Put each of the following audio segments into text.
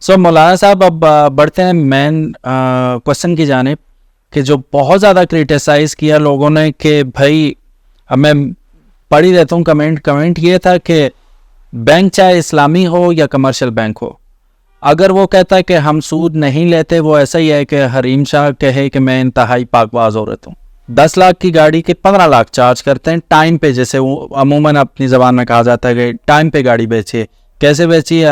سو مولانا صاحب اب بڑھتے ہیں مین کوشچن کی جانب کہ جو بہت زیادہ کریٹیسائز کیا لوگوں نے کہ بھائی اب میں پڑھ ہی دیتا ہوں کمنٹ یہ تھا کہ بینک چاہے اسلامی ہو یا کمرشل بینک ہو، اگر وہ کہتا ہے کہ ہم سود نہیں لیتے، وہ ایسا ہی ہے کہ حریم شاہ کہے کہ میں انتہائی پاک باز عورت ہوں. 10 لاکھ کی گاڑی کے 15 لاکھ چارج کرتے ہیں ٹائم پہ، جیسے وہ عموماً اپنی زبان میں کہا جاتا ہے کہ ٹائم پہ گاڑی بیچیے. کیسے بیچی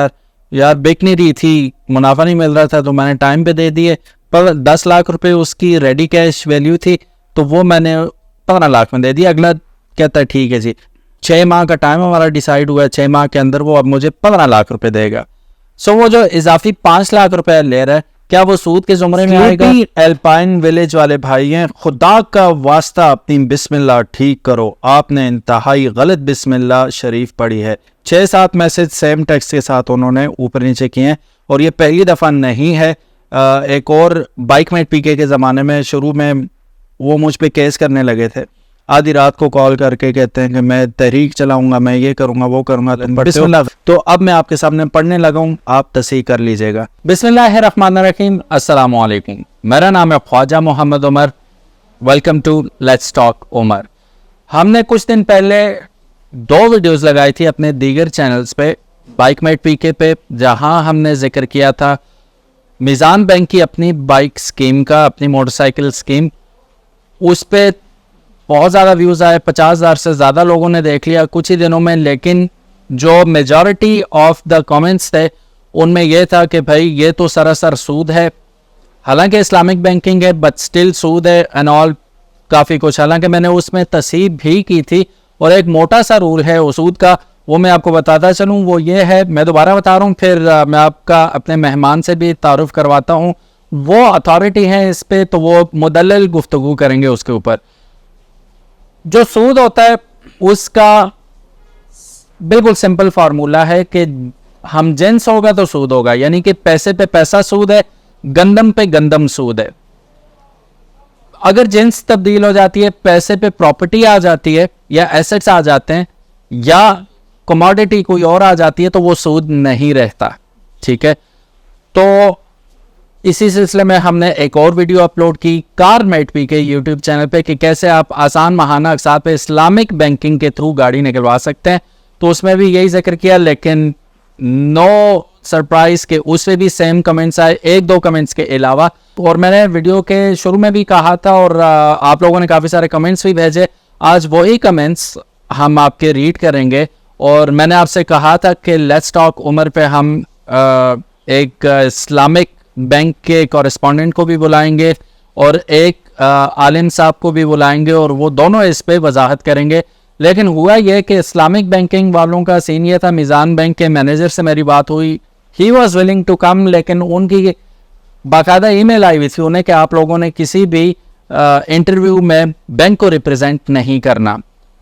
یار بک نہیں رہی تھی، منافع نہیں مل رہا تھا تو میں نے ٹائم پہ دے دیے. پر 10 لاکھ روپے اس کی ریڈی کیش ویلیو تھی تو وہ میں نے 15 لاکھ میں دے دیا. اگلا کہتا ہے ٹھیک ہے جی 6 ماہ کا ٹائم ہمارا ڈیسائیڈ ہوا ہے، 6 ماہ کے اندر وہ اب مجھے 15 لاکھ روپے دے گا. سو وہ جو اضافی 5 لاکھ روپے لے رہا ہے، کیا وہ سود کے زمرے میں آئے گا؟ ایلپائن ویلیج والے بھائی ہیں، خدا کا واسطہ اپنی بسم اللہ ٹھیک کرو، آپ نے انتہائی غلط بسم اللہ شریف پڑھی ہے. 6-7 میسج سیم ٹیکسٹ کے ساتھ انہوں نے اوپر نیچے کیے ہیں، اور یہ پہلی دفعہ نہیں ہے. ایک اور بائک میٹ پی کے زمانے میں شروع میں وہ مجھ پہ کیس کرنے لگے تھے، آدھی رات کو کال کر کے کہتے ہیں کہ میں تحریک چلاؤں گا، میں یہ کروں گا وہ کروں گا. بسم اللہ. تو اب میں آپ کے سامنے پڑھنے لگا ہوں، آپ تصحیح کر لیجئے گا. بسم اللہ الرحمن الرحیم. السلام علیکم، میرا نام ہے خواجہ Muhammad Umar. Welcome to let's talk عمر. ہم نے کچھ دن پہلے 2 ویڈیوز لگائی تھی اپنے دیگر چینلز پہ، بائک میٹ پی کے پہ، جہاں ہم نے ذکر کیا تھا میزان بینک کی اپنی بائک سکیم کا، اپنی موٹر سائیکل سکیم. اس پہ بہت زیادہ ویوز آئے، 50,000 سے زیادہ لوگوں نے دیکھ لیا کچھ ہی دنوں میں. لیکن جو میجورٹی آف دا کامنٹس تھے ان میں یہ تھا کہ بھائی یہ تو سراسر سود ہے، حالانکہ اسلامک بینکنگ ہے بٹ سٹل سود ہے اینڈ آل کافی کچھ. حالانکہ میں نے اس میں تصحیح بھی کی تھی، اور ایک موٹا سا رول ہے سود کا، وہ میں آپ کو بتاتا چلوں. وہ یہ ہے، میں دوبارہ بتا رہا ہوں، پھر میں آپ کا اپنے مہمان سے بھی تعارف کرواتا ہوں. وہ اتھارٹی ہیں اس پہ، تو وہ مدلل گفتگو کریں گے اس کے اوپر. جو سود ہوتا ہے اس کا بالکل سمپل فارمولہ ہے کہ ہم جنس ہوگا تو سود ہوگا، یعنی کہ پیسے پہ پیسہ سود ہے، گندم پہ گندم سود ہے. اگر جنس تبدیل ہو جاتی ہے، پیسے پہ پراپرٹی آ جاتی ہے یا ایسٹس آ جاتے ہیں یا کموڈٹی کوئی اور آ جاتی ہے تو وہ سود نہیں رہتا. ٹھیک ہے، تو اسی سلسلے میں ہم نے ایک اور ویڈیو اپلوڈ کی کار میٹ پی کے یوٹیوب چینل پہ کہ کیسے آپ آسان ماہانہ اقساط پہ اسلامک بینکنگ کے تھرو گاڑی نکلوا سکتے ہیں. تو اس میں بھی یہی ذکر کیا، لیکن نو سرپرائز کہ اس میں بھی سیم کمنٹس آئے 1-2 کمنٹس کے علاوہ. اور میں نے ویڈیو کے شروع میں بھی کہا تھا اور آپ لوگوں نے کافی سارے کمنٹس بھی بھیجے، آج وہی کمنٹس ہم آپ کے ریڈ کریں گے. اور میں نے آپ سے کہا تھا کہ لیٹس ٹاک عمر پہ ہم ایک اسلامک بینک کے کورسپونڈنٹ کو بھی بلائیں گے اور ایک عالم صاحب کو بھی بلائیں گے، اور وہ دونوں اس پہ وضاحت کریں گے. لیکن ہوا یہ کہ اسلامک بینکنگ والوں کا سین یہ تھا، میزان بینک کے مینیجر سے میری بات ہوئی، he was willing to come, لیکن ان کی باقاعدہ ای میل آئی ہوئی تھی انہیں کہ آپ لوگوں نے کسی بھی انٹرویو میں بینک کو ریپرزینٹ نہیں کرنا.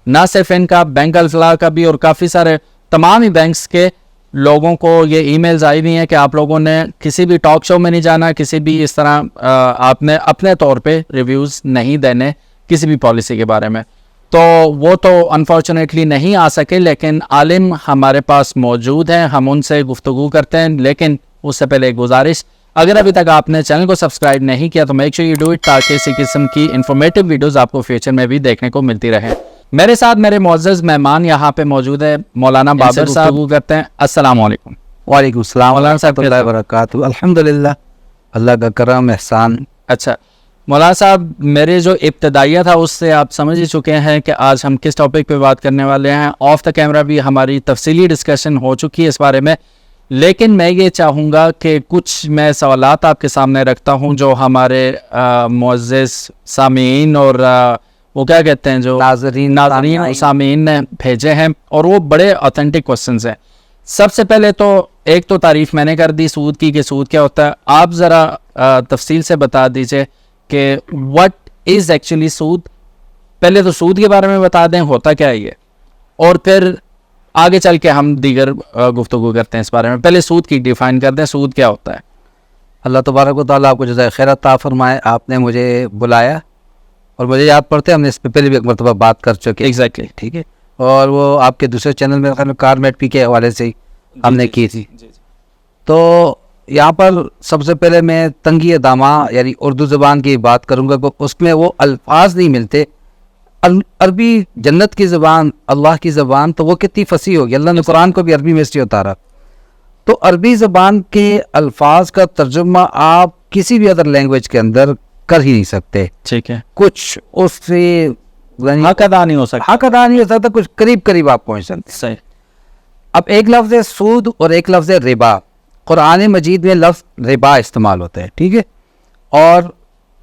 نہ صرف ان کا، بینک الفلاح کا بھی، اور کافی سارے تمام ہی بینکس کے لوگوں کو یہ ای میلز آئی ہوئی ہیں کہ آپ لوگوں نے کسی بھی ٹاک شو میں نہیں جانا، کسی بھی اس طرح آپ نے اپنے طور پہ ریویوز نہیں دینے کسی بھی پالیسی کے بارے میں. تو وہ تو انفارچونیٹلی نہیں آ سکے، لیکن عالم ہمارے پاس موجود ہیں، ہم ان سے گفتگو کرتے ہیں. لیکن اس سے پہلے ایک گزارش، اگر ابھی تک آپ نے چینل کو سبسکرائب نہیں کیا تو make sure you do it, تاکہ اسی قسم کی انفارمیٹیو ویڈیوز آپ کو فیوچر میں بھی دیکھنے کو ملتی رہیں. میرے ساتھ میرے معزز مہمان یہاں پہ موجود ہے، مولانا بابر صاحب کرتے ہیں. السلام علیکم. وعلیکم السلام مولانا صاحب اللہ وبرکاتہ. الحمدللہ، اللہ کا کرم احسان. اچھا مولانا صاحب، میرے جو ابتدائیہ تھا اس سے آپ سمجھ ہی چکے ہیں کہ آج ہم کس ٹاپک پہ بات کرنے والے ہیں. آف دا کیمرہ بھی ہماری تفصیلی ڈسکشن ہو چکی ہے اس بارے میں، لیکن میں یہ چاہوں گا کہ کچھ میں سوالات آپ کے سامنے رکھتا ہوں جو ہمارے معزز سامعین اور وہ کیا کہتے ہیں جو ناظرین اور سامعین نے بھیجے ہیں، اور وہ بڑے اوتھینٹک کوسچنز ہیں. سب سے پہلے تو ایک تو تعریف میں نے کر دی سود کی کہ سود کیا ہوتا ہے، آپ ذرا تفصیل سے بتا دیجئے کہ وٹ از ایکچولی سود. پہلے تو سود کے بارے میں بتا دیں ہوتا کیا ہے یہ، اور پھر آگے چل کے ہم دیگر گفتگو کرتے ہیں اس بارے میں. پہلے سود کی ڈیفائن کر دیں، سود کیا ہوتا ہے. اللہ تبارک و تعالیٰ آپ کو جزائے خیر عطا فرمائے. آپ نے مجھے بلایا اور مجھے یاد پڑتے ہم نے اس پہ پہلے بھی ایک مرتبہ بات کر چکے. ایگزیکٹلی ٹھیک ہے، اور وہ آپ کے دوسرے چینل میں کار میٹ پی کے حوالے سے ہی ہم نے کی تھی. تو یہاں پر سب سے پہلے میں تنگی دامہ یعنی اردو زبان کی بات کروں گا، اس میں وہ الفاظ نہیں ملتے. عربی جنت کی زبان، اللہ کی زبان، تو وہ کتنی فصیح ہوگی. اللہ نے قرآن کو بھی عربی میں اس لیے اتارا. تو عربی زبان کے الفاظ کا ترجمہ آپ کسی بھی ادر لینگویج کے اندر کر ہی نہیں سکتے. ٹھیک ہے. کچھ اس سے حق ادا نہیں ہو سکتا. حق ادا نہیں ہو سکتا، کچھ قریب آپ پہنچ سکتے. صحیح. اب ایک لفظ ہے سود اور ایک لفظ ہے ربا. قرآن مجید میں لفظ ربا استعمال ہوتا ہے، ٹھیک ہے. اور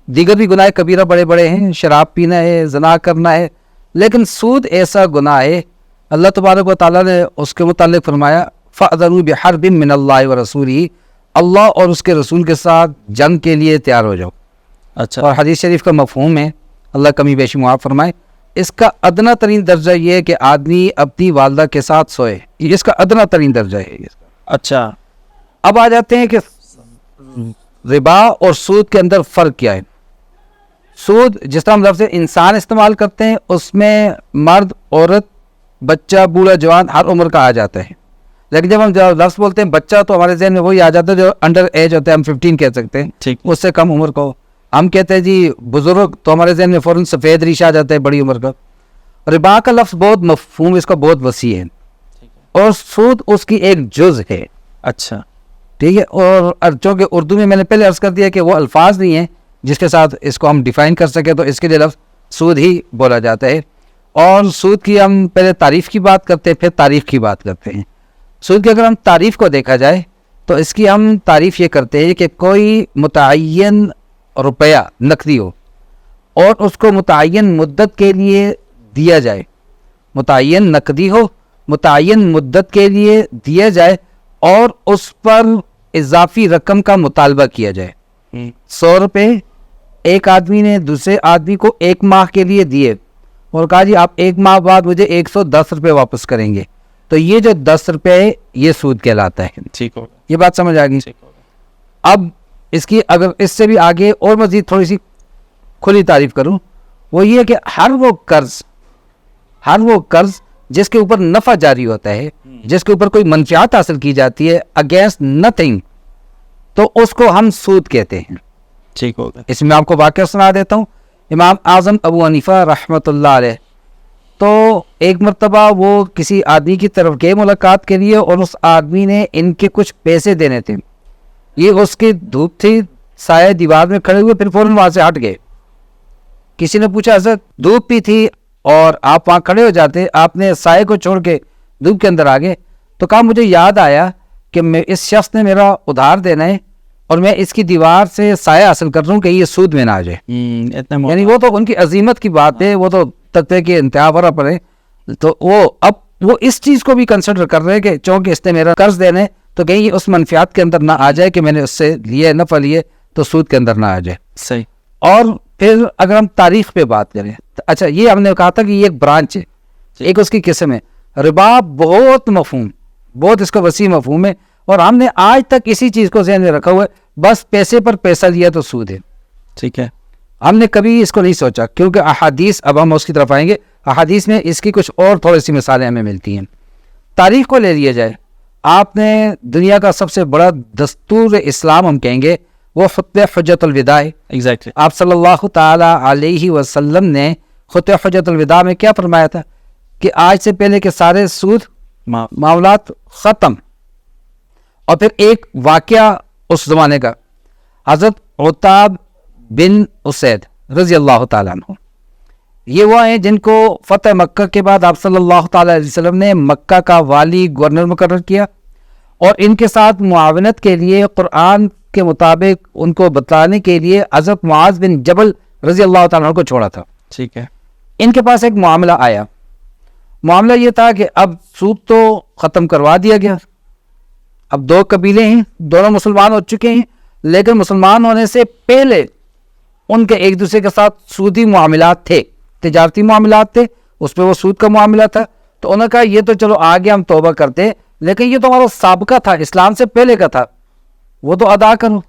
دیگر بھی گناہ کبیرہ بڑے بڑے ہیں، شراب پینا ہے، زنا کرنا ہے، لیکن سود ایسا گناہ ہے اللہ تبارک و تعالیٰ نے اس کے متعلق فرمایا فَأْذَنُوا بِحَرْبٍ مِّنَ اللَّهِ وَرَسُولِهِ، اللہ اور اس کے رسول کے ساتھ جنگ کے لیے تیار ہو جاؤ. اچھا. اور حدیث شریف کا مفہوم ہے، اللہ کمی بیشی معاف فرمائے، اس کا ادنا ترین درجہ یہ ہے کہ آدمی اپنی والدہ کے ساتھ سوئے. یہ اس کا ادنا ترین درجہ ہے. اچھا. اب آ جاتے ہیں کہ ربا اور سود کے اندر فرق کیا ہے. سود جس طرح ہم لفظ انسان استعمال کرتے ہیں اس میں مرد، عورت، بچہ، بوڑھا، جوان ہر عمر کا آ جاتا ہے. لیکن جب ہم لفظ بولتے ہیں بچہ تو ہمارے ذہن میں وہی آ جاتا ہے جو انڈر ایج ہوتا ہے، ہم 15 کہہ سکتے ہیں. ٹھیک. اس سے کم عمر کو ہم کہتے ہیں جی بزرگ، تو ہمارے ذہن میں فوراً سفید ریش آ جاتا ہے بڑی عمر کا. ربا کا لفظ بہت مفہوم، اس کا بہت وسیع ہے، اور سود اس کی ایک جز ہے. اچھا. ٹھیک ہے. اور چونکہ اردو میں نے پہلے عرض کر دیا کہ وہ الفاظ نہیں ہیں جس کے ساتھ اس کو ہم ڈیفائن کر سکیں، تو اس کے لیے لفظ سود ہی بولا جاتا ہے. اور سود کی ہم پہلے تعریف کی بات کرتے ہیں، پھر تاریخ کی بات کرتے ہیں. سود کی اگر ہم تعریف کو دیکھا جائے تو اس کی ہم تعریف یہ کرتے ہیں کہ کوئی متعین روپیہ نقدی ہو اور اس کو متعین مدت کے لیے دیا جائے. متعین نقدی ہو، متعین مدت کے لیے دیا جائے، اور اس پر اضافی رقم کا مطالبہ کیا جائے. 100 روپے ایک آدمی نے دوسرے آدمی کو 1 ماہ کے لیے دیے اور کہا جی آپ 1 ماہ بعد مجھے 110 روپے واپس کریں گے، تو یہ جو 10 روپے ہے یہ سود کہلاتا ہے. ٹھیک ہوگا. یہ بات سمجھ آ گئی. اب اس کی اگر اس سے بھی آگے اور مزید تھوڑی سی کھلی تعریف کروں، وہ یہ کہ ہر وہ قرض جس کے اوپر نفع جاری ہوتا ہے، جس کے اوپر کوئی منفعت حاصل کی جاتی ہے اگینسٹ نتھنگ، تو اس کو ہم سود کہتے ہیں. ٹھیک ہوگا. اس میں آپ کو واقعہ سنا دیتا ہوں. امام اعظم ابو حنیفہ رحمۃ اللہ علیہ، تو ایک مرتبہ وہ کسی آدمی کی طرف گئے ملاقات کے لیے، اور اس آدمی نے ان کے کچھ پیسے دینے تھے. یہ اس کی دھوپ تھی، سائے دیوار میں کھڑے ہوئے، پھر فوراً وہاں سے ہٹ گئے. کسی نے پوچھا حضرت دھوپ بھی تھی اور آپ وہاں کھڑے ہو جاتے، آپ نے سائے کو چھوڑ کے دھوپ کے اندر آ گئے. تو کہا مجھے یاد آیا کہ میں اس شخص نے میرا ادھار دینا ہے اور میں اس کی دیوار سے سایہ حاصل کر رہا ہوں کہ یہ سود میں نہ آ جائے. یعنی وہ تو ان کی عظیمت کی بات ہے، وہ تو تقوی کے انتہا ورا پر ہے. تو وہ اس چیز کو بھی کنسیڈر کر رہے ہیں کہ چونکہ اس نے میرا قرض دینا ہے تو کہیں یہ اس منفیات کے اندر نہ آ جائے کہ میں نے اس سے لیے نفع لیے تو سود کے اندر نہ آ جائے. صحیح. اور پھر اگر ہم تاریخ پہ بات کریں، اچھا یہ ہم نے کہا تھا کہ یہ ایک برانچ ہے، ایک اس کی قسم ہے. ربا بہت مفہوم، بہت اس کا وسیع مفہوم ہے، اور ہم نے آج تک اسی چیز کو ذہن میں رکھا ہوا ہے، بس پیسے پر پیسہ لیا تو سود ہے. ٹھیک ہے. ہم نے کبھی اس کو نہیں سوچا، کیونکہ احادیث، اب ہم اس کی طرف آئیں گے، احادیث میں اس کی کچھ اور تھوڑی سی مثالیں ہمیں ملتی ہیں. تاریخ کو لے لیا جائے، آپ نے دنیا کا سب سے بڑا دستور اسلام ہم کہیں گے وہ خطبہ حجت الوداع ہے. ایگزیکٹلی. آپ صلی اللہ تعالی علیہ وسلم نے خطبہ حجت الوداع میں کیا فرمایا تھا کہ آج سے پہلے کے سارے سود معاملات ختم. اور پھر ایک واقعہ اس زمانے کا، حضرت عتاب بن اسید رضی اللہ تعالیٰ عنہ، یہ وہ ہیں جن کو فتح مکہ کے بعد آپ صلی اللہ تعالیٰ علیہ وسلم نے مکہ کا والی گورنر مقرر کیا، اور ان کے ساتھ معاونت کے لیے قرآن کے مطابق ان کو بتلانے کے لیے حضرت معاذ بن جبل رضی اللہ تعالیٰ عنہ کو چھوڑا تھا. ٹھیک ہے. ان کے پاس ایک معاملہ آیا. معاملہ یہ تھا کہ اب سود تو ختم کروا دیا گیا، اب 2 قبیلے ہیں، دونوں مسلمان ہو چکے ہیں، لیکن مسلمان ہونے سے پہلے ان کے ایک دوسرے کے ساتھ سودی معاملات تھے، تجارتی معاملات تھے، اس پہ وہ سود کا معاملہ تھا. تو انہوں نے کہا یہ تو چلو آگے ہم توبہ کرتے، لیکن یہ تو ہمارا سابقہ تھا، اسلام سے پہلے کا تھا، وہ تو ادا کرو.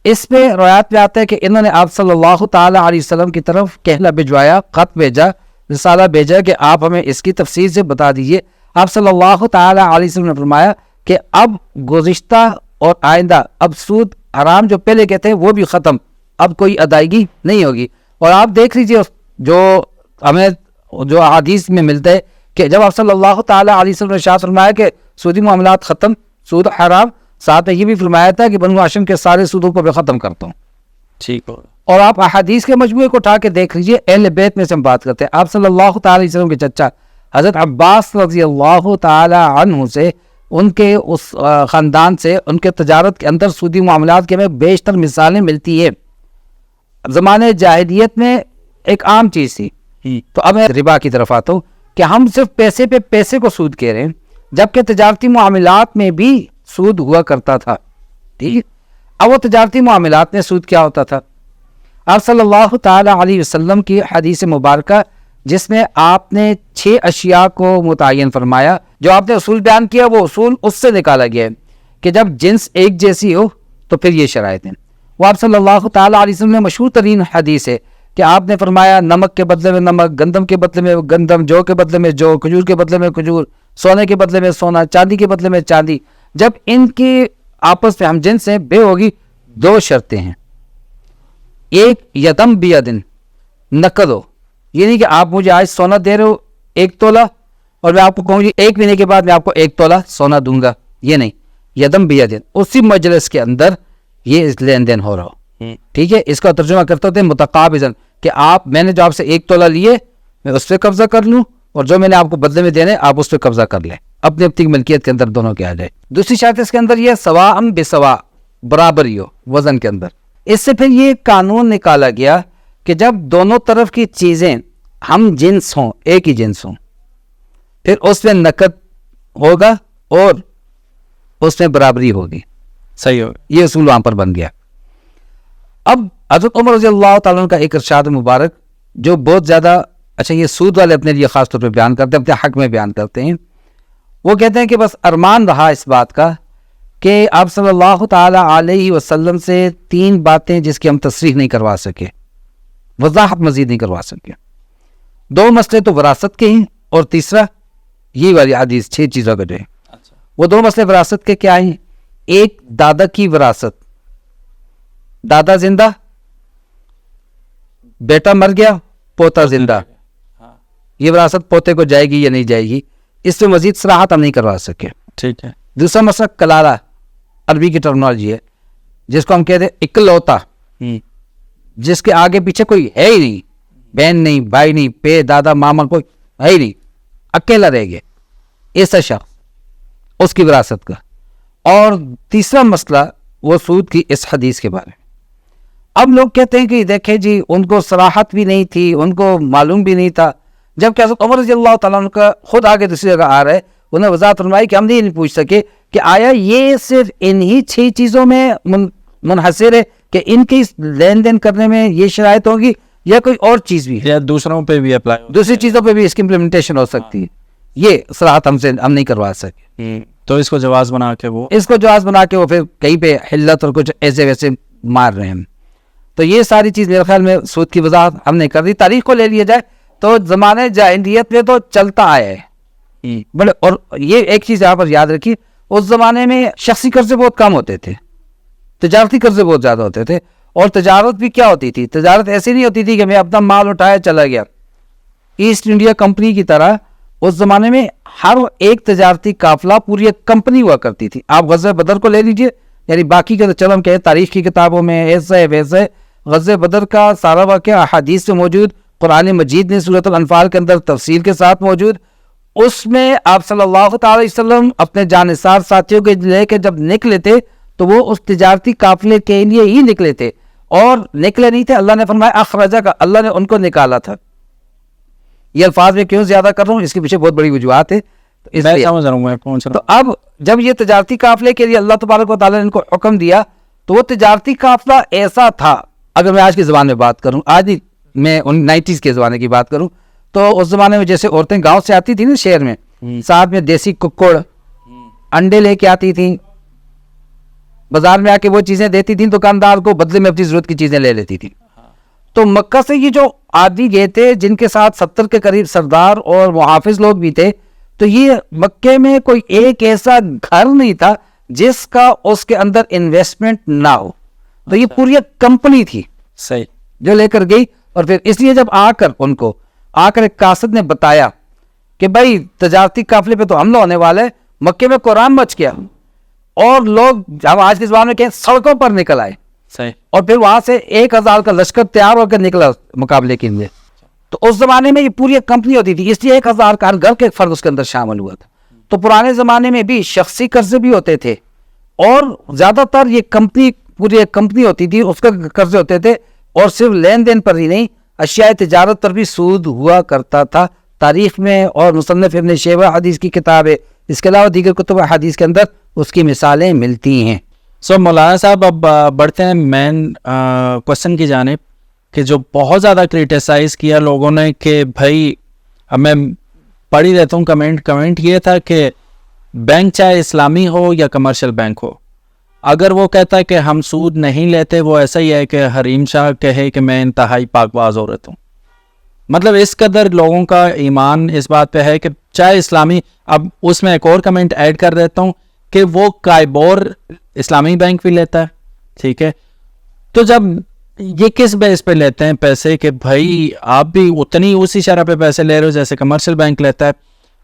اس پہ روایات میں آتا ہے کہ انہوں نے آپ صلی اللہ تعالی علیہ وسلم کی طرف کہلا بھجوایا، خط بھیجا، رسالہ بھیجا کہ آپ ہمیں اس کی تفصیل سے بتا دیجئے. آپ صلی اللہ تعالی علیہ وسلم نے فرمایا کہ اب گزشتہ اور آئندہ اب سود حرام جو پہلے کہتے ہیں وہ بھی ختم, اب کوئی ادائیگی نہیں ہوگی. اور آپ دیکھ لیجئے جو ہمیں جو احادیث میں ملتا ہے کہ جب آپ صلی اللہ تعالیٰ علیہ وسلم نے ارشاد فرمایا کہ سودی معاملات ختم, سود حرام, ساتھ میں یہ بھی فرمایا تھا کہ بنو ہاشم کے سارے سودوں کو میں ختم کرتا ہوں. ٹھیک ہو. اور آپ احادیث کے مجموعے کو اٹھا کے دیکھ لیجئے, اہل بیت میں سے ہم بات کرتے ہیں, آپ صلی اللہ تعالیٰ علیہ وسلم کے چچا حضرت عباس رضی اللہ تعالیٰ عنہ سے, ان کے اس خاندان سے, ان کے تجارت کے اندر سودی معاملات کے میں بیشتر مثالیں ملتی ہیں. زمانے جاہلیت میں ایک عام چیز تھی. تو اب میں ربا کی طرف آتا ہوں کہ ہم صرف پیسے پہ پیسے کو سود کہہ رہے ہیں, جبکہ تجارتی معاملات میں بھی سود ہوا کرتا تھا. ٹھیک ہے, اب وہ تجارتی معاملات میں سود کیا ہوتا تھا؟ آپ صلی اللہ تعالیٰ علیہ وسلم کی حدیث مبارکہ جس میں آپ نے 6 اشیاء کو متعین فرمایا, جو آپ نے اصول بیان کیا وہ اصول اس سے نکالا گیا ہے کہ جب جنس ایک جیسی ہو تو پھر یہ شرائط ہیں. وہ آپ صلی اللہ تعالیٰ علیہ وسلم میں مشہور ترین حدیث ہے کہ آپ نے فرمایا نمک کے بدلے میں نمک, گندم کے بدلے میں گندم, جو کے بدلے میں جو, کھجور کے بدلے میں کھجور, سونے کے بدلے میں سونا, چاندی کے بدلے میں چاندی. جب ان کی آپس میں ہم جنس ہیں بے ہوگی 2 شرطیں ہیں. ایک یدم بیدن, نقد ہو, یہ نہیں کہ آپ مجھے آج سونا دے رہے ہو 1 تولہ اور میں آپ کو کہوں گی 1 مہینے کے بعد میں آپ کو 1 تولہ سونا دوں گا, یہ نہیں. یدم بیدن, اسی مجلس کے اندر یہ لین دین ہو رہا ہو. ٹھیک ہے, اس کا ترجمہ کرتے ہوتے ہیں متقابضاً, کہ آپ, میں نے جو آپ سے 1 تولہ لیے میں اس پہ قبضہ کر لوں, اور جو میں نے آپ کو بدلے میں دینے آپ اس پہ قبضہ کر لیں, اپنی اپنی ملکیت کے اندر دونوں کے آ جائے. دوسری شرط اس کے اندر یہ سواء بسواء, برابری ہو وزن کے اندر. اس سے پھر یہ قانون نکالا گیا کہ جب دونوں طرف کی چیزیں ہم جنس ہوں, ایک ہی جنس ہوں, پھر اس میں نقد ہوگا اور اس میں برابری ہوگی. صحیح ہو. یہ اصول وہاں پر بن گیا. اب حضرت عمر رضی اللہ تعالیٰ عنہ کا ایک ارشاد مبارک جو بہت زیادہ, اچھا یہ سود والے اپنے لیے خاص طور پہ بیان کرتے ہیں, اپنے حق میں بیان کرتے ہیں. وہ کہتے ہیں کہ بس ارمان رہا اس بات کا کہ آپ صلی اللہ تعالیٰ علیہ وسلم سے 3 باتیں جس کی ہم تصریح نہیں کروا سکے, وضاحت مزید نہیں کروا سکے. 2 مسئلے تو وراثت کے ہیں, اور تیسرا یہ والی حدیث 6 چیزوں کا جو ہے. وہ 2 مسئلے وراثت کے کیا ہیں؟ ایک دادا کی وراثت, دادا زندہ, بیٹا مر گیا, پوتا زندہ, یہ وراثت پوتے کو جائے گی یا نہیں جائے گی, اس سے مزید صراحت ہم نہیں کروا سکے. ٹھیک ہے. دوسرا مسئلہ کلالہ, عربی کی ٹرمنالوجی ہے جس کو ہم کہتے ہیں اکلوتا, جس کے آگے پیچھے کوئی ہے ہی نہیں, بہن نہیں, بھائی نہیں, پے, دادا, ماما, کوئی ہے ہی نہیں, اکیلا رہ گیا, ایسا شخص, اس کی وراثت کا. اور تیسرا مسئلہ وہ سود کی اس حدیث کے بارے میں. اب لوگ کہتے ہیں کہ دیکھیں جی ان کو صراحت بھی نہیں تھی, ان کو معلوم بھی نہیں تھا, جبکہ حضرت عمر رضی اللہ تعالیٰ عنہ کا خود آگے دوسری جگہ آ رہا ہے, انہیں وضاحت فرمائی کہ ہم نہیں پوچھ سکے کہ آیا یہ صرف انہی 6 چیزوں میں منحصر ہے کہ ان کی لین دین کرنے میں یہ شرائط ہوگی, یا کوئی اور چیز بھی ہے, یا دوسروں پہ بھی اپلائی, دوسری چیزوں پہ بھی اس کی امپلیمنٹیشن ہو سکتی ہے. یہ صراحت ہم نہیں کروا سکے. تو اس کو جواز بنا کے وہ پھر کہیں پہ حلت اور کچھ ایسے ویسے مار رہے ہیں. تو یہ ساری چیز میرے خیال میں سود کی وضاحت ہم نے کر دی. تاریخ کو لے لیا جائے تو زمانے جاہلیت میں تو چلتا آیا ہے بڑے. اور یہ ایک چیز یہاں پر یاد رکھیے, اس زمانے میں شخصی قرضے بہت کم ہوتے تھے, تجارتی قرضے بہت زیادہ ہوتے تھے. اور تجارت بھی کیا ہوتی تھی, تجارت ایسی نہیں ہوتی تھی کہ میں اپنا مال اٹھایا چلا گیا. ایسٹ انڈیا کمپنی کی طرح اس زمانے میں ہر ایک تجارتی قافلہ پوری ایک کمپنی ہوا کرتی تھی. آپ غزوہ بدر کو لے لیجئے, یعنی باقی کے تو چلو ہم کہیں تاریخ کی کتابوں میں ایسا ہے ویسا ہے, غزوہ بدر کا سارا واقعہ احادیث میں موجود, قرآن مجید نے سورۃ الانفال کے اندر تفصیل کے ساتھ موجود. اس میں آپ صلی اللہ تعالی علیہ وسلم اپنے جانثار ساتھیوں کے لے کے جب نکلے تھے تو وہ اس تجارتی قافلے کے لیے ہی نکلے تھے, اور نکلے نہیں تھے. اللہ نے فرمایا اخرجہ کا, اللہ نے ان کو نکالا تھا. یہ الفاظ میں کیوں زیادہ کر رہا ہوں, اس کے پیچھے بہت بڑی وجوہات ہے. تو اب جب یہ تجارتی قافلے کے لیے اللہ تبارک و تعالیٰ نے ان کو حکم دیا, تو وہ تجارتی قافلہ ایسا تھا, اگر میں آج کی زبان میں بات کروں, آج نہیں میں 90s کے زمانے کی بات کروں, تو اس زمانے میں جیسے عورتیں گاؤں سے آتی تھیں نا شہر میں, ساتھ میں دیسی ککڑ, انڈے لے کے آتی تھیں, بازار میں آ کے وہ چیزیں دیتی تھیں دکاندار کو, بدلے میں اپنی ضرورت کی چیزیں لے لیتی تھیں. تو مکہ سے یہ جو آدمی گئے تھے جن کے ساتھ 70 کے قریب سردار اور محافظ لوگ بھی تھے, تو یہ مکے میں کوئی ایک ایسا گھر نہیں تھا جس کا اس کے اندر انویسٹمنٹ نہ ہو. تو یہ پوری ایک کمپنی تھی صحیح جو لے کر گئی. اور پھر اس لیے جب آ کر ایک قاصد نے بتایا کہ بھائی تجارتی قافلے پہ تو حملہ ہونے والا ہے, مکے میں قرآن مچ گیا اور لوگ ہم آج کے زبان میں کہیں سڑکوں پر نکل آئے. صحیح. اور پھر وہاں سے 1000 کا لشکر تیار ہو کر نکلا مقابلے کے لیے. تو اس زمانے میں یہ پوری ایک کمپنی ہوتی تھی, اس لیے 1000 کا ہر گھر کے ایک فرد اس کے اندر شامل ہوا تھا. تو پرانے زمانے میں بھی شخصی قرضے بھی ہوتے تھے اور زیادہ تر یہ کمپنی پوری ایک کمپنی ہوتی تھی, اس کے قرضے ہوتے تھے. اور صرف لین دین پر ہی نہیں, اشیاء تجارت پر بھی سود ہوا کرتا تھا. تاریخ میں اور مصنف ابن شیبہ حدیث کی کتاب ہے, اس کے علاوہ دیگر کتب حدیث کے اندر اس کی مثالیں ملتی ہیں. سو مولانا صاحب اب بڑھتے ہیں مین کوشچن کی جانب کہ جو بہت زیادہ کریٹیسائز کیا لوگوں نے کہ بھائی اب میں پڑھ ہی رہتا ہوں کمنٹ یہ تھا کہ بینک چاہے اسلامی ہو یا کمرشل بینک ہو, اگر وہ کہتا ہے کہ ہم سود نہیں لیتے, وہ ایسا ہی ہے کہ حریم شاہ کہے کہ میں انتہائی پاک باز ہو رہتا ہوں. مطلب اس قدر لوگوں کا ایمان اس بات پہ ہے کہ چاہے اسلامی. اب اس میں ایک اور کمنٹ ایڈ کر دیتا ہوں کہ وہ کائبور اسلامی بینک بھی لیتا ہے, ٹھیک ہے. تو جب یہ کس بیس پہ لیتے ہیں پیسے کہ بھائی آپ بھی اتنی اسی شرح پہ پیسے لے رہے ہو جیسے کمرشل بینک لیتا ہے,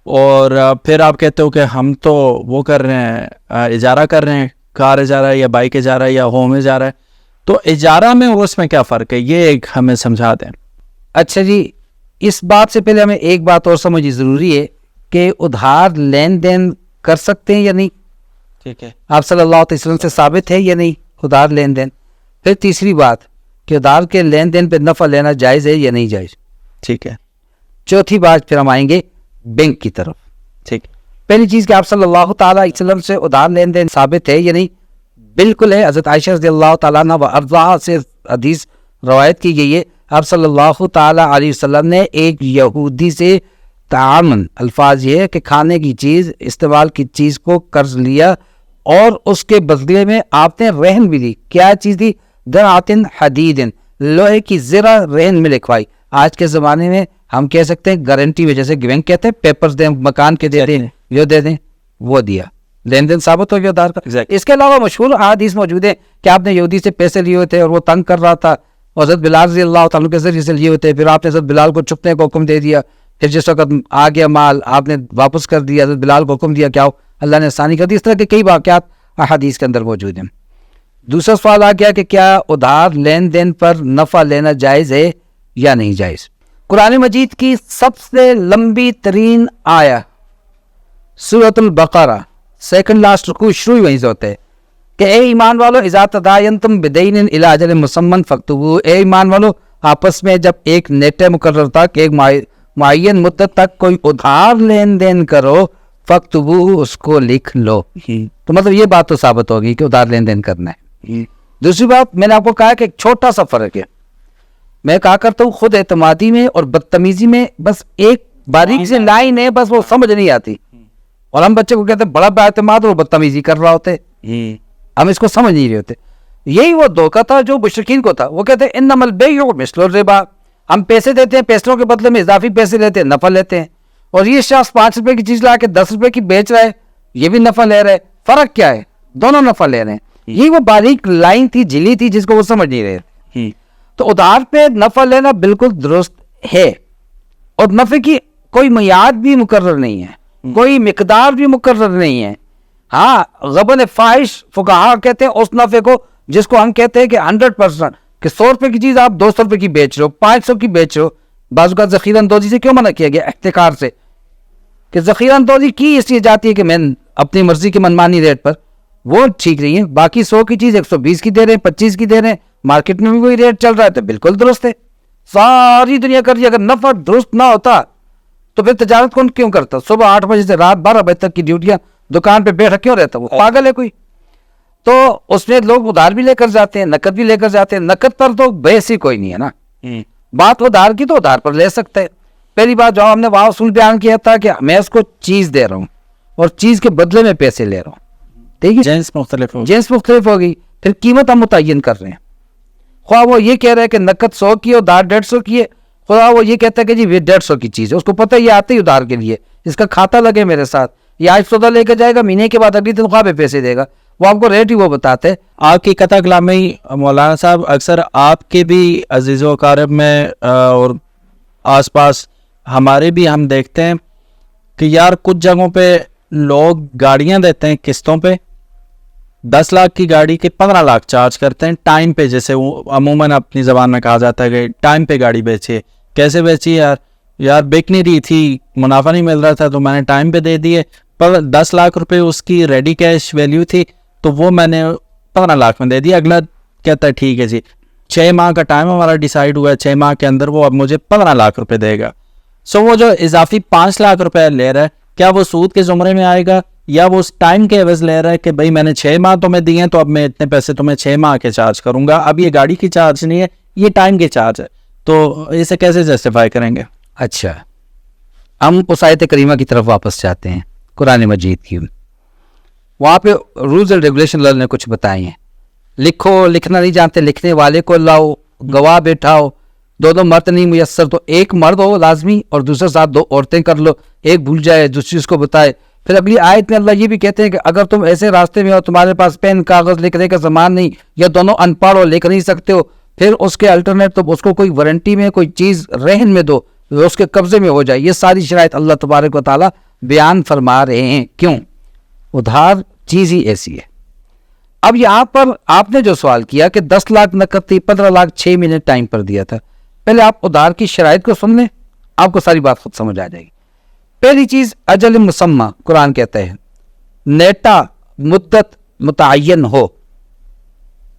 اور پھر آپ کہتے ہو کہ ہم تو وہ کر رہے ہیں, اجارہ کر رہے ہیں, کار اجارہ یا بائک اجارہ یا ہوم اجارہ ہے. تو اجارہ میں اور اس میں کیا فرق ہے, یہ ایک ہمیں سمجھا دیں. اچھا جی, اس بات سے پہلے ہمیں ایک بات اور سمجھنی ضروری ہے کہ ادھار لین دین کر سکتے ہیں یا نہیں. ٹھیک ہے, آپ صلی اللہ علیہ وسلم سے ثابت ہے یا نہیں ادھار لین دین. پھر تیسری بات کہ ادھار کے لین دین پہ نفع لینا جائز ہے یا نہیں جائز. ٹھیک ہے. چوتھی بات پھر ہم آئیں گے بینک کی طرف. ٹھیک. پہلی چیز کہ آپ صلی اللہ تعالیٰ علیہ وسلم سے ادھار لین دین ثابت ہے یا نہیں. بالکل ہے. حضرت عائشہ رضی اللہ تعالیٰ عنہ و ارضاہا سے حدیث روایت کی گئی ہے. آپ صلی اللہ تعالیٰ علیہ وسلم نے ایک یہودی سے تعامن, الفاظ یہ ہے کہ کھانے کی چیز, استعمال کی چیز کو قرض لیا اور اس کے بدلے میں آپ نے رہن بھی دی. کیا چیز دی؟ درعتن حدیدن, لوہے کی زرہ رہن میں لکھوائی. آج کے زمانے میں ہم کہہ سکتے ہیں گارنٹی میں, جیسے بینک کہتے ہیں پیپرز دیں مکان کے دے دیں, جو دے دیں وہ دیا, لین دین ثابت ہو گیا ادھار کا. اس کے علاوہ مشہور احادیث موجود ہیں کہ آپ نے یہودی سے پیسے لیے ہوئے تھے اور وہ تنگ کر رہا تھا, اور حضرت بلال رضی اللہ تعالیٰ کے ذریعے سے لیے ہوئے تھے, پھر آپ نے حضرت بلال کو چھپنے کا حکم دے دیا, پھر جس وقت آ گیا مال آپ نے واپس کر دیا, حضرت بلال کو حکم دیا, کیا ہو اللہ نے آسانی کر دی. اس طرح کے کئی واقعات احادیث کے اندر موجود ہیں. دوسرا سوال آ گیا کہ کیا ادھار لین دین پر نفع لینا جائز ہے یا نہیں جائز. قرآن مجید کی سب سے لمبی ترین آیا سورۃ البقرہ, سیکنڈ لاسٹ رکوع شروع وہیں سے ہوتا ہے کہ اے ایمان والو اذا تداینتم بدین الی اجل مسمى فاکتبوہ. اے ایمان والو آپس میں جب ایک نیٹے مقرر تک, ایک معین مدت تک کوئی ادھار لین دین کرو, فاکتبوہ, اس کو لکھ لو. تو مطلب یہ بات تو ثابت ہوگی کہ ادھار لین دین کرنا ہے. دوسری بات میں نے آپ کو کہا کہ ایک چھوٹا سا فرق ہے. میں کہا کرتا ہوں خود اعتمادی میں اور بدتمیزی میں بس ایک باریک سے لائن ہے, بس وہ سمجھ نہیں آتی, اور ہم بچے کو کہتے ہیں بڑا اعتماد اور بدتمیزی کر رہا ہوتے, ہم اس کو سمجھ نہیں رہے ہوتے. یہی وہ دھوکہ تھا جو مشرکین کو تھا. وہ کہتے ہیں انما البیع مثل الربا, ہم پیسے دیتے ہیں, پیسوں کے بدلے میں اضافی پیسے لیتے ہیں, نفع لیتے ہیں. اور یہ شخص 5 روپے کی چیز لا کے 10 روپے کی بیچ رہا ہے, یہ بھی نفع لے رہا ہے. فرق کیا ہے؟ دونوں نفع لے رہے ہیں. یہی وہ باریک لائن تھی, جلی تھی, جس کو وہ سمجھ نہیں رہے. تو ادھار پہ نفع لینا بالکل درست ہے, اور نفع کی کوئی میعاد بھی مقرر نہیں ہے, کوئی مقدار بھی مقرر نہیں ہے. ہاں, غبن فاحش فقہا کہتے ہیں اس نفع کو جس کو ہم کہتے ہیں کہ 100%, کہ 100 روپے کی چیز آپ 200 روپے کی بیچ رہے ہو, 500 کی بیچ رہے ہو. بعض اوقات ذخیرہ اندوزی سے کیوں منع کیا گیا؟ احتکار سے, کہ ذخیرہ اندوزی کی اس لیے جاتی ہے کہ میں اپنی مرضی کے منمانی ریٹ پر, وہ ٹھیک نہیں ہے. باقی 100 کی چیز 120 کی دے رہے ہیں, 25 کی دے رہے ہیں, مارکیٹ میں بھی وہی ریٹ چل رہا ہے, تو بالکل درست ہے. ساری دنیا کر رہی ہے. اگر نفع درست نہ ہوتا تو پھر تجارت کون کیوں کرتا؟ صبح 8 بجے سے رات 12 بجے تک کی ڈیوٹیاں دکان پہ بیٹھا کیوں رہتا؟ وہ پاگل ہے کوئی. تو اس میں لوگ ادھار بھی لے کر جاتے ہیں, نقد بھی لے کر جاتے ہیں. نقد پر تو بحث ہی کوئی نہیں ہے نا. بات ادھار کی تو ادھار پر لے سکتے ہیں. پہلی بات جو ہم نے وہاں اصول بیان کیا تھا کہ میں اس کو چیز دے رہا ہوں اور چیز کے بدلے میں پیسے لے رہا ہوں. ٹھیک ہے, جنس مختلف ہوگی, پھر قیمت ہم متعین کر رہے ہیں. خواہ وہ یہ کہہ رہے ہیں کہ نقد 100 کی ہے, ادھار 150 کی ہے, خواہ وہ یہ کہتا ہے کہ جی 150 کی چیز ہے, اس کو پتہ یہ آتے ہی ادھار کے لیے, اس کا کھاتا لگے میرے ساتھ, یہ آج سودا لے کے جائے گا, مہینے کے بعد اگلی تنخواہ پہ پیسے دے گا, وہ آپ کو ریٹ ہی وہ بتاتے ہیں. آپ کی قطع کلامی مولانا صاحب, اکثر آپ کے بھی عزیز و اقارب میں اور آس پاس ہمارے بھی ہم دیکھتے ہیں کہ یار کچھ جگہوں پہ لوگ گاڑیاں دیتے ہیں قسطوں پہ, 10 لاکھ کی گاڑی کے 15 لاکھ چارج کرتے ہیں ٹائم پہ, جیسے وہ عموماً اپنی زبان میں کہا جاتا ہے کہ ٹائم پہ گاڑی بیچیے. کیسے بیچی یار بک نہیں رہی تھی, منافع نہیں مل رہا تھا تو میں نے ٹائم پہ دے دیے, پر 10 لاکھ روپے اس کی ریڈی کیش ویلیو تھی تو وہ میں نے 15 لاکھ میں دے دیا. اگلا کہتا ہے ٹھیک ہے جی 6 ماہ کا ٹائم ہمارا ڈیسائیڈ ہوا ہے, 6 ماہ کے اندر وہ اب مجھے 15 لاکھ روپے دے گا. سو وہ جو اضافی 5 لاکھ روپے لے رہا ہے, کیا وہ سود کے زمرے میں آئے گا, یا وہ اس ٹائم کے عوض لے رہا ہے کہ بھائی میں نے 6 ماہ تمہیں دیے ہیں تو اب میں اتنے پیسے تمہیں 6 ماہ کے چارج کروں گا, اب یہ گاڑی کی چارج نہیں ہے, یہ ٹائم کے چارج ہے, تو اسے کیسے جسٹیفائی کریں گے؟ اچھا, ہم اس آیت کریمہ کی طرف واپس جاتے ہیں, قرآن مجید کی. وہاں پہ رولز اینڈ ریگولیشن اللہ نے کچھ بتائے ہیں. لکھو, لکھنا نہیں جانتے لکھنے والے کو لاؤ, گواہ بیٹھاؤ, دونوں مرد نہیں میسر تو ایک مرد ہو لازمی اور دوسرے ساتھ 2 عورتیں کر لو, ایک بھول جائے دوسری اس کو بتائے. پھر اگلی آیت میں اللہ یہ بھی کہتے ہیں کہ اگر تم ایسے راستے میں ہو, تمہارے پاس پین کاغذ لکھنے کا سامان نہیں, یا دونوں ان پڑھ ہو لکھ نہیں سکتے ہو, پھر اس کے الٹرنیٹ تم اس کو کوئی وارنٹی میں کوئی چیز رہن میں دو, اس کے قبضے میں ہو جائے. یہ ساری شرائط اللہ تبارک و تعالیٰ بیان فرما رہے ہیں. کیوں؟ ادھار چیز ہی ایسی ہے. اب یہاں پر آپ نے جو سوال کیا کہ 10 لاکھ نقد تھی, 15 لاکھ 6 مہینے ٹائم پر دیا تھا, پہلے آپ ادھار کی شرائط کو سن لیں, آپ کو ساری بات خود سمجھ آ جائے گی. پہلی چیز اجل مسمى, قرآن کہتا ہے نیٹا مدت متعین ہو,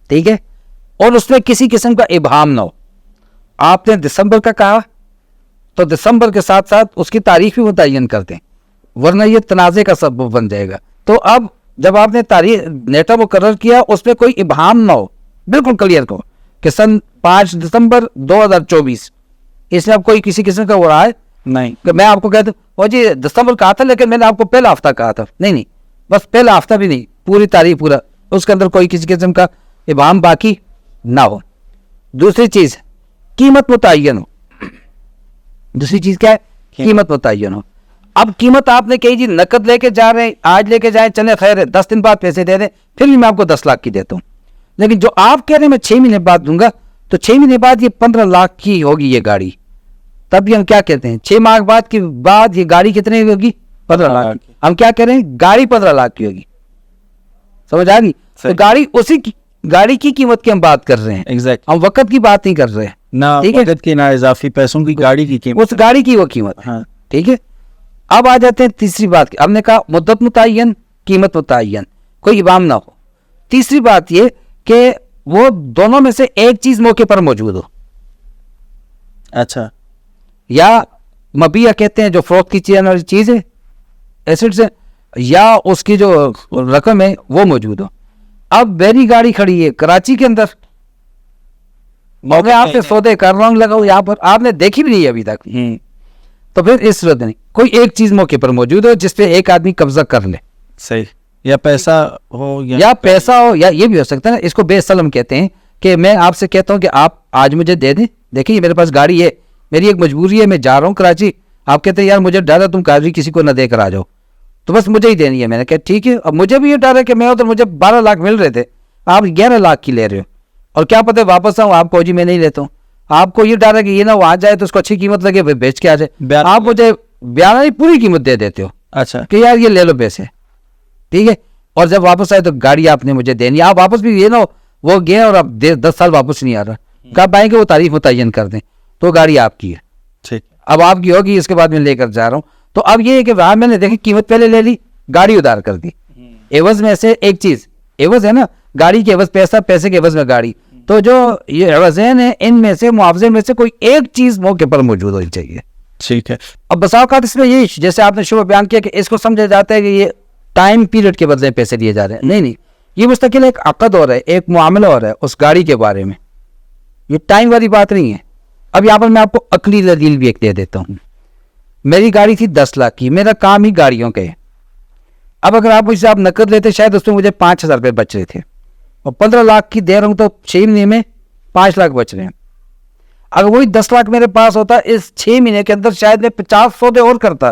ٹھیک ہے, اور اس میں کسی قسم کا ابہام نہ ہو. آپ نے دسمبر کا کہا تو دسمبر کے ساتھ ساتھ اس کی تاریخ بھی متعین کر دیں, ورنہ یہ تنازع کا سبب بن جائے گا. تو اب جب آپ نے تاریخ نیٹا مقرر کیا, اس میں کوئی ابہام نہ ہو, بالکل کلیئر کرو کہ سن 5 دسمبر 2024, اس میں اب کوئی کسی قسم کا ہو رہا ہے نہیں کہ میں آپ کو کہتا ہوں وہ جی دسمبر کہا تھا لیکن میں نے آپ کو پہلا ہفتہ کہا تھا. نہیں نہیں, بس پہلا ہفتہ بھی نہیں, پوری تاریخ پورا, اس کے اندر کوئی کسی قسم کا ابہام باقی نہ ہو. دوسری چیز قیمت متعین ہو. دوسری چیز کیا ہے؟ قیمت متعین ہو. اب قیمت آپ نے کہی جی نقد لے کے جا رہے ہیں, آج لے کے جائیں چلے خیر ہے, 10 دن بعد پیسے دے دیں, پھر بھی میں آپ کو 10 لاکھ کی دیتا ہوں. لیکن جو آپ کہہ رہے ہیں میں 6 مہینے بعد دوں گا, تو 6 مہینے بعد یہ 15 لاکھ کی ہوگی یہ گاڑی. تب بھی ہم کیا کہتے ہیں 6 ماہ بعد یہ گاڑی کتنے کی ہوگی؟ 15 لاکھ. ہم کیا کہہ رہے ہیں گاڑی 15 لاکھ کی ہوگی. سمجھ آ گئی؟ تو گاڑی اسی گاڑی کی قیمت کی ہم بات کر رہے ہیں, ہم وقت کی بات نہیں کر رہے ہیں, نہ وقت کی نہ اضافی پیسوں کی, گاڑی کی قیمت, اس گاڑی کی وہ قیمت. ٹھیک ہے, اب آ جاتے ہیں تیسری بات کی. ہم نے کہا مدت متعین, قیمت متعین, کوئی ابہام نہ ہو. تیسری بات یہ کہ وہ دونوں میں سے ایک چیز موقع پر موجود ہو. اچھا, یا مبیع کہتے ہیں جو فروخت کی چیز ہے ایسڈ سے, یا اس کی جو رقم ہے وہ موجود ہو. اب میری گاڑی کھڑی ہے کراچی کے اندر, میں آپ سے سودے کر رہا ہوں, لگاؤ یہاں پر, آپ نے دیکھی بھی نہیں ابھی تک, تو پھر اس صورت نہیں, کوئی ایک چیز موقع پر موجود ہو جس پہ ایک آدمی قبضہ کر لے. صحیح, یا پیسہ ہو, یا پیسہ ہو, یا یہ بھی ہو سکتا ہے نا, اس کو بے سلم کہتے ہیں کہ میں آپ سے کہتا ہوں کہ آپ آج مجھے دے دیں, دیکھیں میرے پاس گاڑی ہے, میری ایک مجبوری ہے, میں جا رہا ہوں کراچی, آپ کہتے ہیں یار مجھے ڈر ہے تم گاڑی کسی کو نہ دے کر آ جاؤ, تو بس مجھے ہی دینی ہے. میں نے کہا ٹھیک ہے. اب مجھے بھی یہ ڈر ہے کہ میں ادھر مجھے 12 لاکھ مل رہے تھے, آپ 11 لاکھ کی لے رہے ہو, اور کیا پتہ واپس آؤں آپ کو جی میں نہیں لیتا ہوں. آپ کو یہ ڈر ہے کہ یہ نہ وہ آ جائے تو اس کو اچھی قیمت لگے, بیچ کے آ جائے, آپ مجھے 12 نہیں پوری قیمت دے دیتے ہو. اچھا, کہ یار یہ لے لو پیسے, ٹھیک ہے, اور جب واپس آئے تو گاڑی آپ نے مجھے دینی. آپ واپس بھی یہ نہ ہو وہ گئے اور اب 10 سال واپس نہیں آ رہا, کب آئیں گے وہ تاریخ متعین کر دیں, تو گاڑی آپ کی ہے. ٹھیک, اب آپ کی ہوگی, اس کے بعد میں لے کر جا رہا ہوں. تو اب یہ ہے کہ میں نے دیکھی قیمت پہلے لے لی, گاڑی ادھار کر دی, عوض میں سے ایک چیز, عوض ہے نا, گاڑی کے عوض پیسہ, پیسے کے عوض میں گاڑی, تو جو یہ عوضین ہیں ان میں سے معاوضے میں سے کوئی ایک چیز موقع پر موجود ہونی چاہیے. ٹھیک ہے. اب بسا اوقات اس میں یہ جیسے آپ نے شبہ بیان کیا کہ اس کو سمجھا جاتا ہے کہ یہ ٹائم پیریڈ کے بدلے پیسے لیے جا رہے ہیں. نہیں, یہ مستقل ایک عقد ہو رہا ہے, ایک معاملہ ہو رہا ہے اس گاڑی کے بارے میں, یہ ٹائم والی بات نہیں ہے. اب یہاں پر میں آپ کو عقلی دلیل بھی ایک دے دیتا ہوں. میری گاڑی تھی 10 لاکھ کی, میرا کام ہی گاڑیوں کا ہے. اب اگر آپ مجھ سے آپ نقد لیتے شاید اس میں مجھے 5,000 روپے بچ رہے تھے, اور 15 لاکھ کی دے رہا ہوں تو 6 مہینے میں 5 لاکھ بچ رہے ہیں. اگر وہی 10 لاکھ میرے پاس ہوتا اس 6 مہینے کے اندر شاید میں 50 سودے اور کرتا,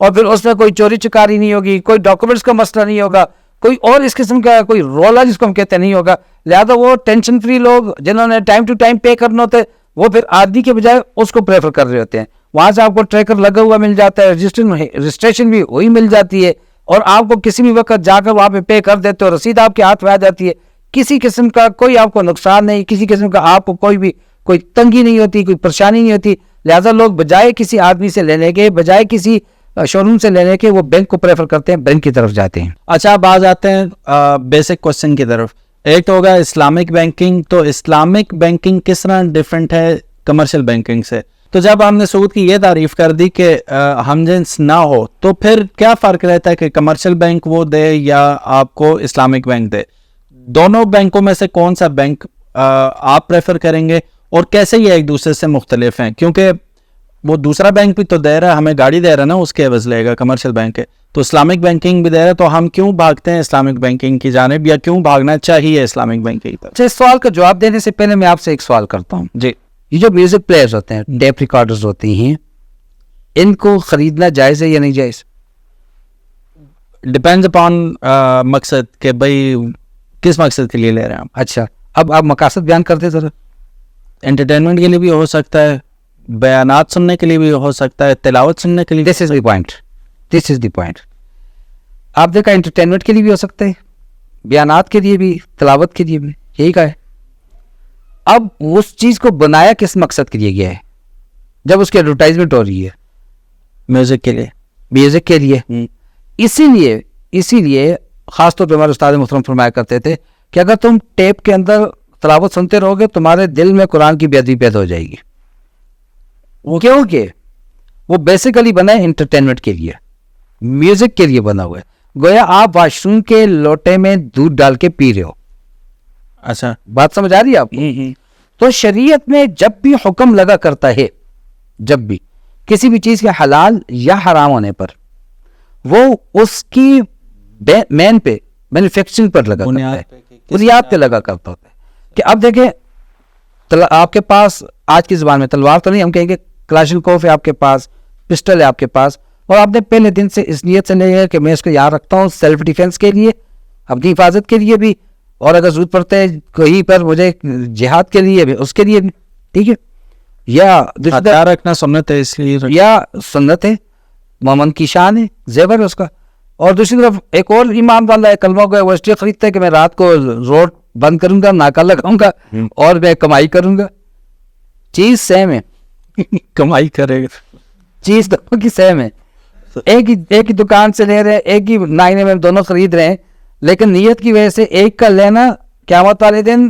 اور پھر اس میں کوئی چوری چکاری نہیں ہوگی, کوئی ڈاکومنٹس کا مسئلہ نہیں ہوگا, کوئی اور اس قسم کا کوئی رولا جس کو ہم کہتے نہیں ہوگا. لہٰذا وہ ٹینشن فری لوگ جنہوں نے ٹائم ٹو ٹائم پے کرنا ہوتے ہیں وہ پھر آدمی کے بجائے اس کو پریفر کر رہے ہوتے ہیں. وہاں سے آپ کو ٹریکر لگا ہوا مل جاتا ہے, رجسٹریشن بھی وہی مل جاتی ہے, اور آپ کو کسی بھی وقت جا کر وہاں پہ پے کر دیتے ہو, رسید آپ کے ہاتھ میں آ جاتی ہے. کسی قسم کا کوئی آپ کو نقصان نہیں, کسی قسم کا آپ کو کوئی تنگی نہیں ہوتی, کوئی پریشانی نہیں ہوتی. لہٰذا لوگ بجائے کسی آدمی سے لینے کے, بجائے کسی شو روم سے لینے کے, وہ بینک کو پریفر کرتے ہیں, بینک کی طرف جاتے ہیں. اچھا, اب آ جاتے ہیں بیسک کوشچن کی طرف. ایک ہوگا اسلامک بینکنگ. تو اسلامک بینکنگ کس طرح ڈفرینٹ ہے کمرشل بینکنگ سے؟ تو جب ہم نے سعود کی یہ تعریف کر دی کہ ہم جنس نہ ہو, تو پھر کیا فرق رہتا ہے کہ کمرشل بینک وہ دے یا آپ کو اسلامک بینک دے؟ دونوں بینکوں میں سے کون سا بینک آپ پریفر کریں گے, اور کیسے یہ ایک دوسرے سے مختلف ہیں؟ کیونکہ وہ دوسرا بینک بھی تو دے رہا ہے, ہمیں گاڑی دے رہا ہے نا, اس کے عوض لے گا کمرشل بینک ہے, تو اسلامک بینکنگ بھی دے رہا ہے, تو ہم کیوں بھاگتے ہیں اسلامک بینکنگ کی جانب, یا کیوں بھاگنا چاہیے اسلامک بینک کی طرف؟ اس سوال کا جواب دینے سے پہلے میں آپ سے ایک سوال کرتا ہوں. جی. یہ جو میوزک پلیئرز ہوتے ہیں, ٹیپ ریکارڈرز ہوتے ہیں, ان کو خریدنا جائز ہے یا نہیں جائز؟ ڈپینڈز اپان مقصد کہ بھائی کس مقصد کے لیے لے رہے ہیں آپ. اچھا, اب آپ مقاصد بیان کرتے ذرا. انٹرٹینمنٹ کے لیے بھی ہو سکتا ہے, بیانات سننے کے لیے بھی ہو سکتا ہے, تلاوت سننے کے لیے. دس از دی پوائنٹ. آپ دیکھا انٹرٹینمنٹ کے لیے بھی ہو سکتا ہے, بیانات کے لیے بھی, تلاوت کے لیے بھی, یہی کا ہے. اب اس چیز کو بنایا کس مقصد کے لیے گیا ہے جب اس کی ایڈورٹائزمنٹ ہو رہی ہے؟ میوزک کے لیے. میوزک کے لیے. اسی لیے خاص طور پہ ہمارے استاد محترم فرمایا کرتے تھے کہ اگر تم ٹیپ کے اندر تلاوت سنتے رہو گے, تمہارے دل میں قرآن کی بے ادبی پیدا ہو جائے گی. کیونکہ وہ بیسیکلی بنا ہے انٹرٹینمنٹ کے لیے, میوزک کے لیے بنا ہوا ہے. گویا آپ واش روم کے لوٹے میں دودھ ڈال کے پی رہے ہو. اچھا, بات سمجھ آ رہی ہے آپ کو؟ تو شریعت میں جب بھی حکم لگا کرتا ہے, جب بھی کسی بھی چیز کے حلال یا حرام ہونے پر, وہ اس کی مین پہ, مینوفیکچرنگ پر لگا کرتا ہے, بنیاد پہ لگا کرتا ہوتا ہے. کہ اب دیکھیں, آپ کے پاس آج کی زبان میں تلوار تو نہیں, ہم کہیں گے کلاشنکوف ہے آپ کے پاس, پسٹل ہے آپ کے پاس, اور آپ نے پہلے دن سے اس نیت سے لیا ہے کہ میں اس کو یاد رکھتا ہوں سیلف ڈیفینس کے لیے, اپنی حفاظت کے لیے بھی, اور اگر ضرورت پڑتا ہے کہیں پر مجھے جہاد کے لیے بھی, اس کے لیے بھی. ٹھیک ہے, یا ہتھیار رکھنا سنت ہے, اس لیے یا سنت ہے, مومن کی شان ہے, زیور ہے اس کا. اور دوسری طرف ایک اور ایمان والا ہے, کلمہ کو وہ اس لیے خریدتا ہے کہ میں رات کو روڈ بند کروں گا, ناکا لگاؤں گا اور میں کمائی کروں گا. چیز سیم ہے, کمائی کرے گا, چیز دونوں کی سیم ہے. ایک ہی دکان سے لے رہے, ایک ہی نائنے میں دونوں خرید رہے ہیں, لیکن نیت کی وجہ سے ایک کا لینا قیامت والے دن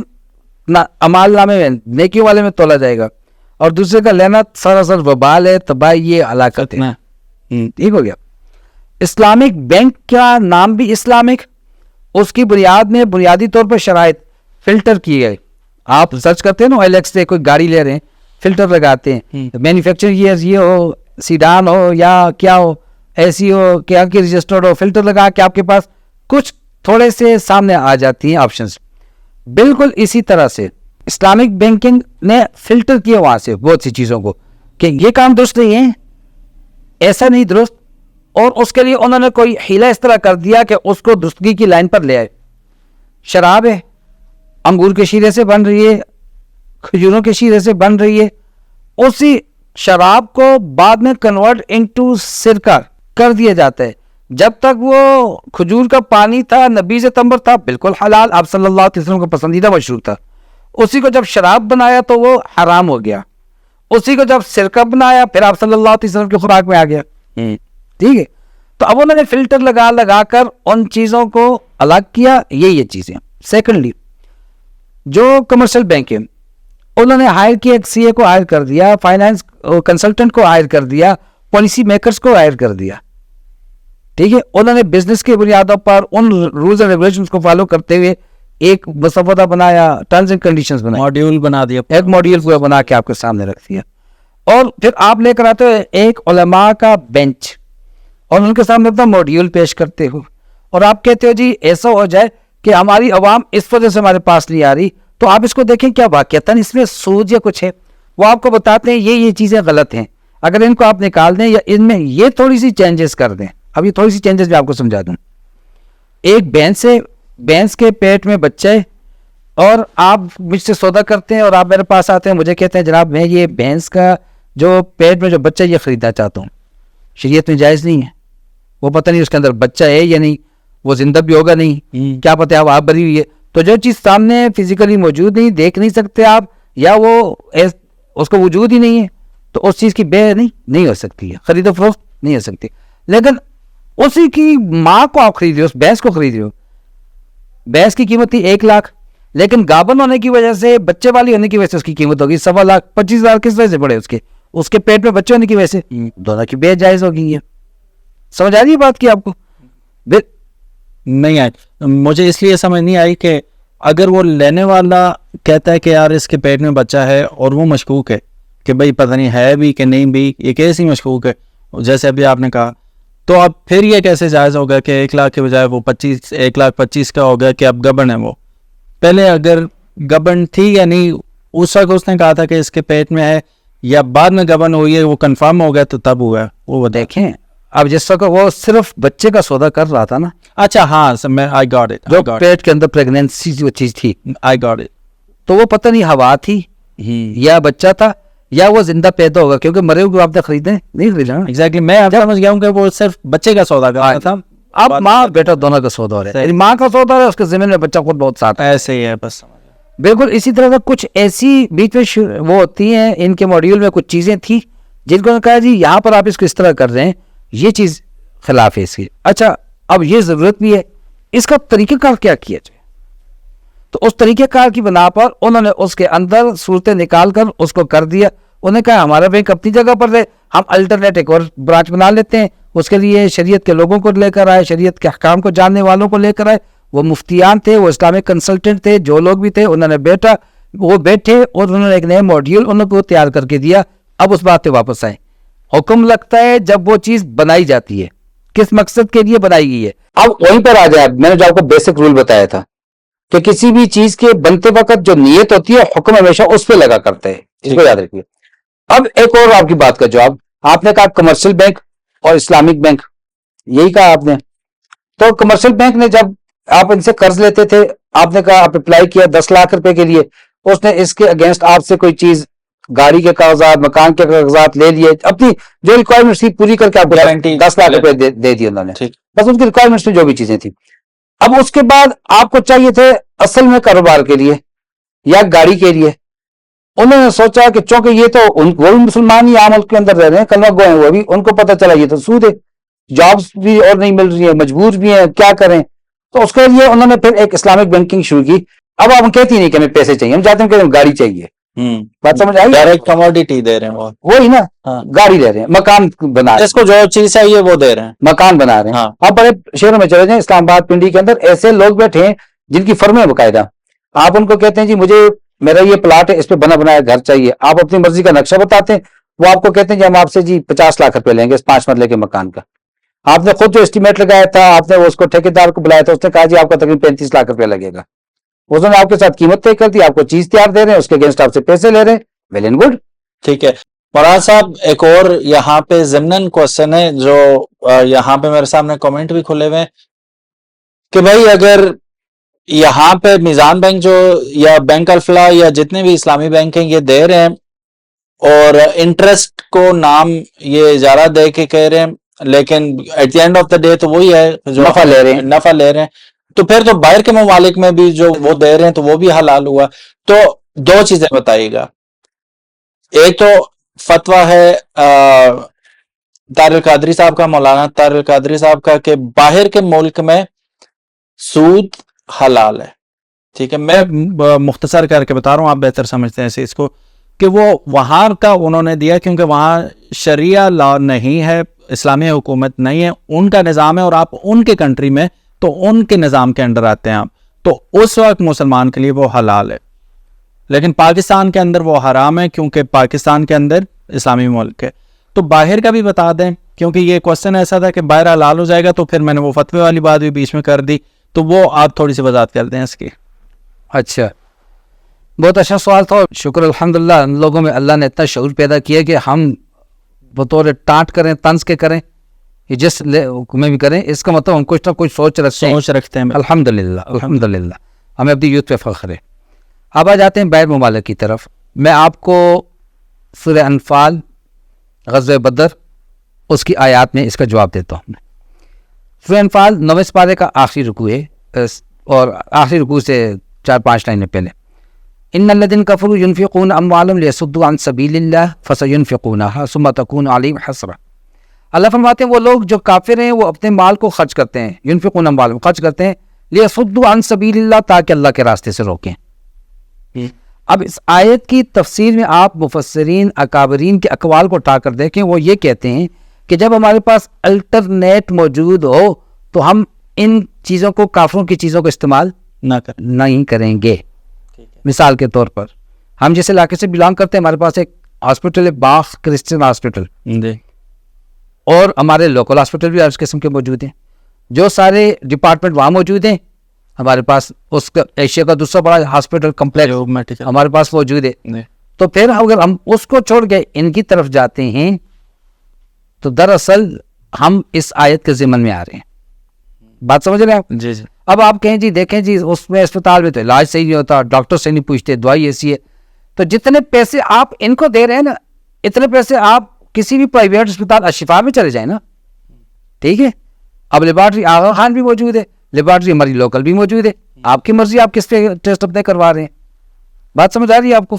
اعمال نامے میں, نیکیوں والے میں تولا جائے گا, اور دوسرے کا لینا سراسر وبال ہے, تباہی, ہلاکت ہے. ٹھیک ہو گیا. اسلامک بینک کا نام بھی اسلامک, اس کی بنیاد میں بنیادی طور پر شرائط فلٹر کی گئے. آپ سرچ کرتے ہیں نا OLX سے کوئی گاڑی لے رہے ہیں, فلٹر لگاتے ہیں, مینوفیکچر یہ ہو, سیڈان ہو یا کیا ہو, ایسی ہو کیا کی رجسٹرڈ ہو, فلٹر لگا کے آپ کے پاس کچھ تھوڑے سے سامنے آ جاتی ہیں آپشنز. بالکل اسی طرح سے اسلامک بینکنگ نے فلٹر کیا وہاں سے بہت سی چیزوں کو کہ یہ کام درست نہیں ہے, ایسا نہیں درست, اور اس کے لیے انہوں نے کوئی حیلہ اس طرح کر دیا کہ اس کو درستگی کی لائن پر لے آئے. شراب ہے, انگور کے شیرے سے بن رہی ہے, کھجوروں کے شیرے سے بن رہی ہے, اسی شراب کو بعد میں کنورٹ انٹو سرکہ کر دیا جاتا ہے. جب تک وہ کھجور کا پانی تھا, نبیذ تمر تھا, بالکل حلال, آپ صلی اللہ علیہ وسلم کا پسندیدہ مشروب تھا. اسی کو جب شراب بنایا تو وہ حرام ہو گیا. اسی کو جب سرکہ بنایا پھر آپ صلی اللہ علیہ وسلم کی خوراک میں آ گیا. ٹھیک ہے, تو اب انہوں نے فلٹر لگا کر ان چیزوں کو الگ کیا. یہ چیزیں. سیکنڈلی, جو کمرشل بینک ہے انہوں نے ہائر کیا, ایک CA کو ہائر کر دیا, فائنانس کنسلٹنٹ کو ہائر کر دیا, پالیسی میکرز کو ہائر کر دیا. ٹھیک ہے, انہوں نے بزنس کی بنیادوں پر ان رولز اینڈ ریگولیشنز کو فالو کرتے ہوئے ایک مسودہ بنایا, ٹرمز اینڈ کنڈیشنز بنائے, ماڈیول بنا دیا, ایک ماڈیول پورا بنا کے آپ کے سامنے رکھ دیا. اور پھر آپ لے کر آتے ہو ایک علماء کا بینچ, اور ان کے سامنے اپنا ماڈیول پیش کرتے ہو, اور آپ کہتے ہو جی ایسا ہو جائے کہ ہماری عوام اس وجہ سے ہمارے پاس نہیں آ رہی, تو آپ اس کو دیکھیں کیا واقعتاً اس میں سود یا کچھ ہے. وہ آپ کو بتاتے ہیں یہ چیزیں غلط ہیں. اگر ان کو آپ نکال دیں یا ان میں یہ تھوڑی سی چینجز کر دیں. اب یہ تھوڑی سی چینجز میں آپ کو سمجھا دوں. ایک بھینس کے پیٹ میں بچہ ہے اور آپ مجھ سے سودا کرتے ہیں اور آپ میرے پاس آتے ہیں, مجھے کہتے ہیں جناب میں یہ بھینس کا جو پیٹ میں جو بچہ یہ خریدنا چاہتا ہوں. شریعت میں جائز نہیں ہے. وہ پتہ نہیں اس کے اندر بچہ ہے یا نہیں, وہ زندہ بھی ہوگا نہیں, کیا پتہ ہے آپ بری ہوئی ہے. تو جو چیز سامنے فزیکلی موجود نہیں, دیکھ نہیں سکتے آپ, یا وہ اس کو وجود ہی نہیں ہے, تو اس چیز کی بے نہیں ہو سکتی ہے, خرید و فروخت نہیں ہو سکتی. لیکن اسی کی ماں کو آپ خرید رہے ہو, اس بھینس کو خرید رہے ہو, بھینس کی قیمت تھی 1 لاکھ, لیکن گابن ہونے کی وجہ سے, بچے والی ہونے کی وجہ سے اس کی قیمت ہوگی 1.25 لاکھ. 25,000 کس وجہ سے پڑے اس کے پیٹ میں بچے ہونے کی وجہ سے, دونوں کی بے جائز ہوگی. ہے سمجھ آ رہی ہے بات کی آپ کو؟ نہیں آئی. مجھے اس لیے سمجھ نہیں آئی کہ اگر وہ لینے والا کہتا ہے کہ یار اس کے پیٹ میں بچہ ہے اور وہ مشکوک ہے کہ بھائی پتہ نہیں ہے بھی کہ نہیں بھی, یہ کیسی مشکوک ہے جیسے ابھی آپ نے کہا, تو اب پھر یہ کیسے جائز ہوگا کہ 1 لاکھ کے بجائے وہ 1,25,000 کا ہوگا کہ اب گبن ہے. وہ پہلے اگر گبن تھی یا نہیں, اس وقت اس نے کہا تھا کہ اس کے پیٹ میں ہے, یا بعد میں گبن ہوئی ہے وہ کنفرم ہو گیا تو تب ہوا ہے وہ دیکھیں. اب جس وقت وہ صرف بچے کا سودا کر رہا تھا نا, اچھا ہاں میں آئی گاٹ اٹ, جو پیٹ کے اندر پریگنینسی جو چیز تھی, آئی گاٹ اٹ, تو وہ پتہ نہیں ہوا تھی یا بچہ تھا یا وہ زندہ پیدا ہوگا, کیونکہ مرے ہوئے آپ نے خریدے نہیں خریدا. ایگزیکٹلی میں اب سمجھ گیا ہوں کہ وہ صرف بچے کا سودا کر رہا تھا. اب ماں بیٹا دونوں کا سودا ہو رہا ہے, ماں کا سودا ہے, اس کے ذمہ میں بچہ خود بہت ساتھ ہے. ایسے ہی ہے بس. بالکل اسی طرح سے کچھ ایسی بیچ میں وہ ہوتی ہیں, ان کے ماڈیول میں کچھ چیزیں تھیں جن کو کہا جی یہاں پر آپ اس کو اس طرح کر رہے ہیں, یہ چیز خلاف ہے اس کی. اچھا اب یہ ضرورت بھی ہے, اس کا طریقہ کار کیا کیا جائے؟ تو اس طریقہ کار کی بنا پر انہوں نے اس کے اندر صورتیں نکال کر اس کو کر دیا. انہوں نے کہا ہمارا بینک اپنی جگہ پر رہے, ہم الٹرنیٹ ایک اور برانچ بنا لیتے ہیں, اس کے لیے شریعت کے لوگوں کو لے کر آئے, شریعت کے احکام کو جاننے والوں کو لے کر آئے. وہ مفتیان تھے, وہ اسلامک کنسلٹنٹ تھے, جو لوگ بھی تھے انہوں نے بیٹھے اور انہوں نے ایک نئے ماڈیول انہوں کو تیار کر کے دیا. اب اس بات پہ واپس آئے. حکم لگتا ہے جب وہ چیز بنائی جاتی ہے, کس مقصد کے لیے بنائی گئی ہے. اب وہیں پر آ جائے, میں نے جو آپ کو بیسک رول بتایا تھا کہ کسی بھی چیز کے بنتے وقت جو نیت ہوتی ہے حکم ہمیشہ اس پہ لگا کرتا ہے, اس کو یاد رکھیے. اب ایک اور آپ کی بات کا جواب, آپ نے کہا کمرشل بینک اور اسلامک بینک, یہی کہا آپ نے. تو کمرشل بینک نے جب آپ ان سے قرض لیتے تھے, آپ نے کہا آپ اپلائی کیا 10 لاکھ روپے کے لیے, اس نے اس کے اگینسٹ آپ سے کوئی چیز, گاڑی کے کاغذات, مکان کے کاغذات لے لیے, اپنی جو ریکوائرمنٹس تھی پوری کر کے آپ کو 10 لاکھ روپے دے دیے انہوں نے, بس ان کی ریکوائرمنٹس میں جو بھی چیزیں تھیں. اب اس کے بعد آپ کو چاہیے تھے اصل میں کاروبار کے لیے یا گاڑی کے لیے. انہوں نے سوچا کہ چونکہ یہ تو وہ بھی مسلمان ہی عام ملک کے اندر رہ رہے ہیں, کلمہ گو ہیں وہ بھی, ان کو پتہ چلا یہ تو سود ہے, جابس بھی اور نہیں مل رہی ہیں, مجبور بھی ہیں, کیا کریں. تو اس کے لیے انہوں نے پھر ایک اسلامک بینکنگ شروع کی. اب آپ کہتی نہیں کہ ہمیں پیسے چاہیے, ہم چاہتے ہیں کہ ہم گاڑی چاہیے. بات سمجھ آئی؟ ڈائریکٹ کموڈیٹی دے رہے ہیں, وہی نا, گاڑی لے رہے ہیں, مکان بنا رہے ہیں, جس کو جو چیز چاہیے وہ دے رہے ہیں, مکان بنا رہے ہیں. آپ بڑے شہروں میں چلے جائیں, اسلام آباد, پنڈی کے اندر ایسے لوگ بیٹھے ہیں جن کی فرمیں ہیں باقاعدہ. آپ ان کو کہتے ہیں جی مجھے میرا یہ پلاٹ ہے, اس پہ بنا بنایا گھر چاہیے. آپ اپنی مرضی کا نقشہ بتاتے ہیں, وہ آپ کو کہتے ہیں جی ہم آپ سے جی 50 لاکھ روپے لیں گے اس 5 مرلے کے مکان کا. آپ نے خود جو اسٹیمیٹ لگایا تھا, آپ نے اس کو ٹھیکیدار کو بلایا تھا, اس نے کہا جی آپ کا تقریباً 35 لاکھ روپے لگے گا. اس نے آپ کے ساتھ قیمت طے کر دی, آپ کو چیز تیار دے رہے ہیں, اس کے اگینسٹ آپ سے پیسے لے رہے ہیں. ویل اینڈ گڈ, ٹھیک ہے. مولانا صاحب ایک اور یہاں پہ ضمناً کوسچن ہے جو یہاں پہ میرے سامنے کامنٹ بھی کھلے ہوئے ہیں کہ بھائی اگر یہاں پہ میزان بینک جو یا بینک الفلاح یا جتنے بھی اسلامی بینک ہیں یہ دے رہے ہیں اور انٹرسٹ کو نام یہ اجارہ دے کے کہہ رہے ہیں, لیکن at the end of the day تو وہی ہے جو نفع لے رہے ہیں, تو پھر تو باہر کے ممالک میں بھی جو وہ دے رہے ہیں تو وہ بھی حلال ہوا. تو 2 چیزیں بتائیے گا. ایک تو فتویٰ ہے طاہر القادری صاحب کا, مولانا طاہر القادری صاحب کا, کہ باہر کے ملک میں سود حلال ہے. ٹھیک ہے, میں مختصر کر کے بتا رہا ہوں, آپ بہتر سمجھتے ہیں اس کو, کہ وہ وہاں کا انہوں نے دیا کیونکہ وہاں شریعہ لا نہیں ہے, اسلامی حکومت نہیں ہے, ان کا نظام ہے, اور آپ ان کے کنٹری میں تو ان کے نظام کے انڈر آتے ہیں آپ, تو اس وقت مسلمان کے لیے وہ حلال ہے. لیکن پاکستان کے اندر وہ حرام ہے کیونکہ پاکستان کے اندر اسلامی ملک ہے. تو باہر کا بھی بتا دیں, کیونکہ یہ کوسچن ایسا تھا کہ باہر حلال ہو جائے گا, تو پھر میں نے وہ فتوے والی بات بھی بیچ میں کر دی, تو وہ آپ تھوڑی سی وضاحت کر دیں اس کی. اچھا, بہت اچھا سوال تھا. شکر الحمدللہ ان لوگوں میں اللہ نے اتنا شعور پیدا کیا کہ ہم بطور ٹانٹ کریں طنز کے کریں یہ جس میں بھی کریں اس کا مطلب ہم کچھ نہ کچھ سوچ رکھتے ہیں. الحمدللہ ہمیں اپنی یوتھ پہ فخر ہے. اب آ جاتے ہیں غیر ممالک کی طرف. میں آپ کو سورہ انفال غزوہ بدر اس کی آیات میں اس کا جواب دیتا ہوں. سورہ انفال 9 پارے کا آخری رکوع ہے اور آخری رکوع سے 4-5 لائنیں پہلے. ان الذين كفروا ينفقون اموالهم ليصدوا عن سبيل الله فسينفقونها ثم تكون عليهم حسرة. اللہ فرماتے ہیں وہ لوگ جو کافر ہیں وہ اپنے مال کو خرچ کرتے ہیں, ينفقون اموالهم خرچ کرتے ہیں ليصدوا عن سبيل الله تاکہ اللہ کے راستے سے روکیں. اب اس آیت کی تفسیر میں آپ مفسرین اکابرین کے اقوال کو اٹھا کر دیکھیں. وہ یہ کہتے ہیں کہ جب ہمارے پاس الٹرنیٹ موجود ہو تو ہم ان چیزوں کو کافروں کی چیزوں کو استعمال نہیں کریں گے. مثال کے طور پر ہم جس علاقے سے بلانگ کرتے ہیں ہمارے پاس ایک ہاسپٹل ہے باغ کرسچن ہاسپٹل, اور ہمارے لوکل ہاسپٹل بھی اس قسم کے موجود ہیں. جو سارے ڈپارٹمنٹ وہاں موجود ہیں ہمارے پاس اس کا ایشیا کا دوسرا بڑا ہاسپٹل کمپلیکس ہمارے پاس موجود ہے. تو پھر اگر ہم اس کو چھوڑ کے ان کی طرف جاتے ہیں تو دراصل ہم اس آیت کے ضمن میں آ رہے ہیں. بات سمجھ رہے ہیں آپ؟ جی. اب آپ کہیں جی دیکھیں جی اس میں اسپتال میں تو علاج صحیح نہیں ہوتا, ڈاکٹر سے نہیں پوچھتے, دوائی ایسی ہے. تو جتنے پیسے آپ ان کو دے رہے ہیں نا اتنے پیسے آپ کسی بھی پرائیویٹ اسپتال اشفا میں چلے جائیں نا, ٹھیک ہے. اب لیبارٹری آغا خان بھی موجود ہے, لیبارٹری ہماری لوکل بھی موجود ہے, آپ کی مرضی آپ کس پہ ٹیسٹ اپنے کروا رہے ہیں. بات سمجھ آ رہی ہے آپ کو؟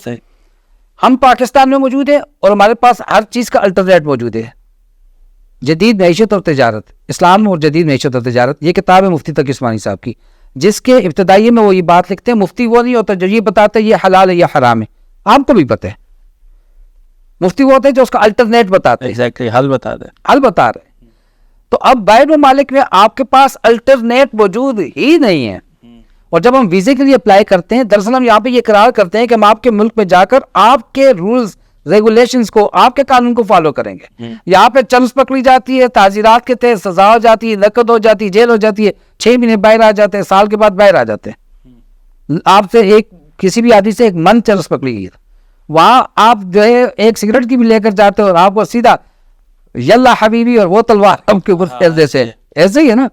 ہم پاکستان میں موجود ہیں اور ہمارے پاس ہر چیز کا الٹرنیٹ موجود ہے. جدید معیشت اور تجارت, اسلام اور جدید معیشت اور تجارت, یہ کتاب ہے مفتی تقی عثمانی صاحب کی, جس کے ابتدائی میں وہ یہ بات لکھتے ہیں. مفتی وہ نہیں ہوتا جو یہ بتاتا ہے یہ حلال ہے یا حرام ہے, آپ کو بھی پتہ ہے. مفتی وہ ہوتا ہے جو اس کا الٹرنیٹ بتاتے ہیں, حل بتا رہے ہیں. تو اب باہر ممالک میں آپ کے پاس الٹرنیٹ موجود ہی نہیں ہے, اور جب ہم ویزے کے لیے اپلائی کرتے ہیں دراصل ہم یہاں پہ یہ اقرار کرتے ہیں کہ ہم آپ کے ملک میں جا کر آپ کے رولز ریگولیشنز کو, آپ کے قانون کو فالو کریں گے. یہاں پہ چلس پکڑی جاتی ہے, تعزیرات کے تحت سزا ہو جاتی ہے, نقد ہو جاتی ہے, جیل ہو جاتی ہے, 6 مہینے باہر آ جاتے ہیں, سال کے بعد باہر آ جاتے ہیں. آپ سے ایک کسی بھی آدمی سے ایک من چلس پکڑی گئی, وہاں آپ جو ہے ایک سگریٹ کی بھی لے کر جاتے ہو اور آپ کو سیدھا یلا حبیبی اور وہ تلوار آپ کے اوپر پھیر دیتے ہیں, ایسے ہی ہے نا.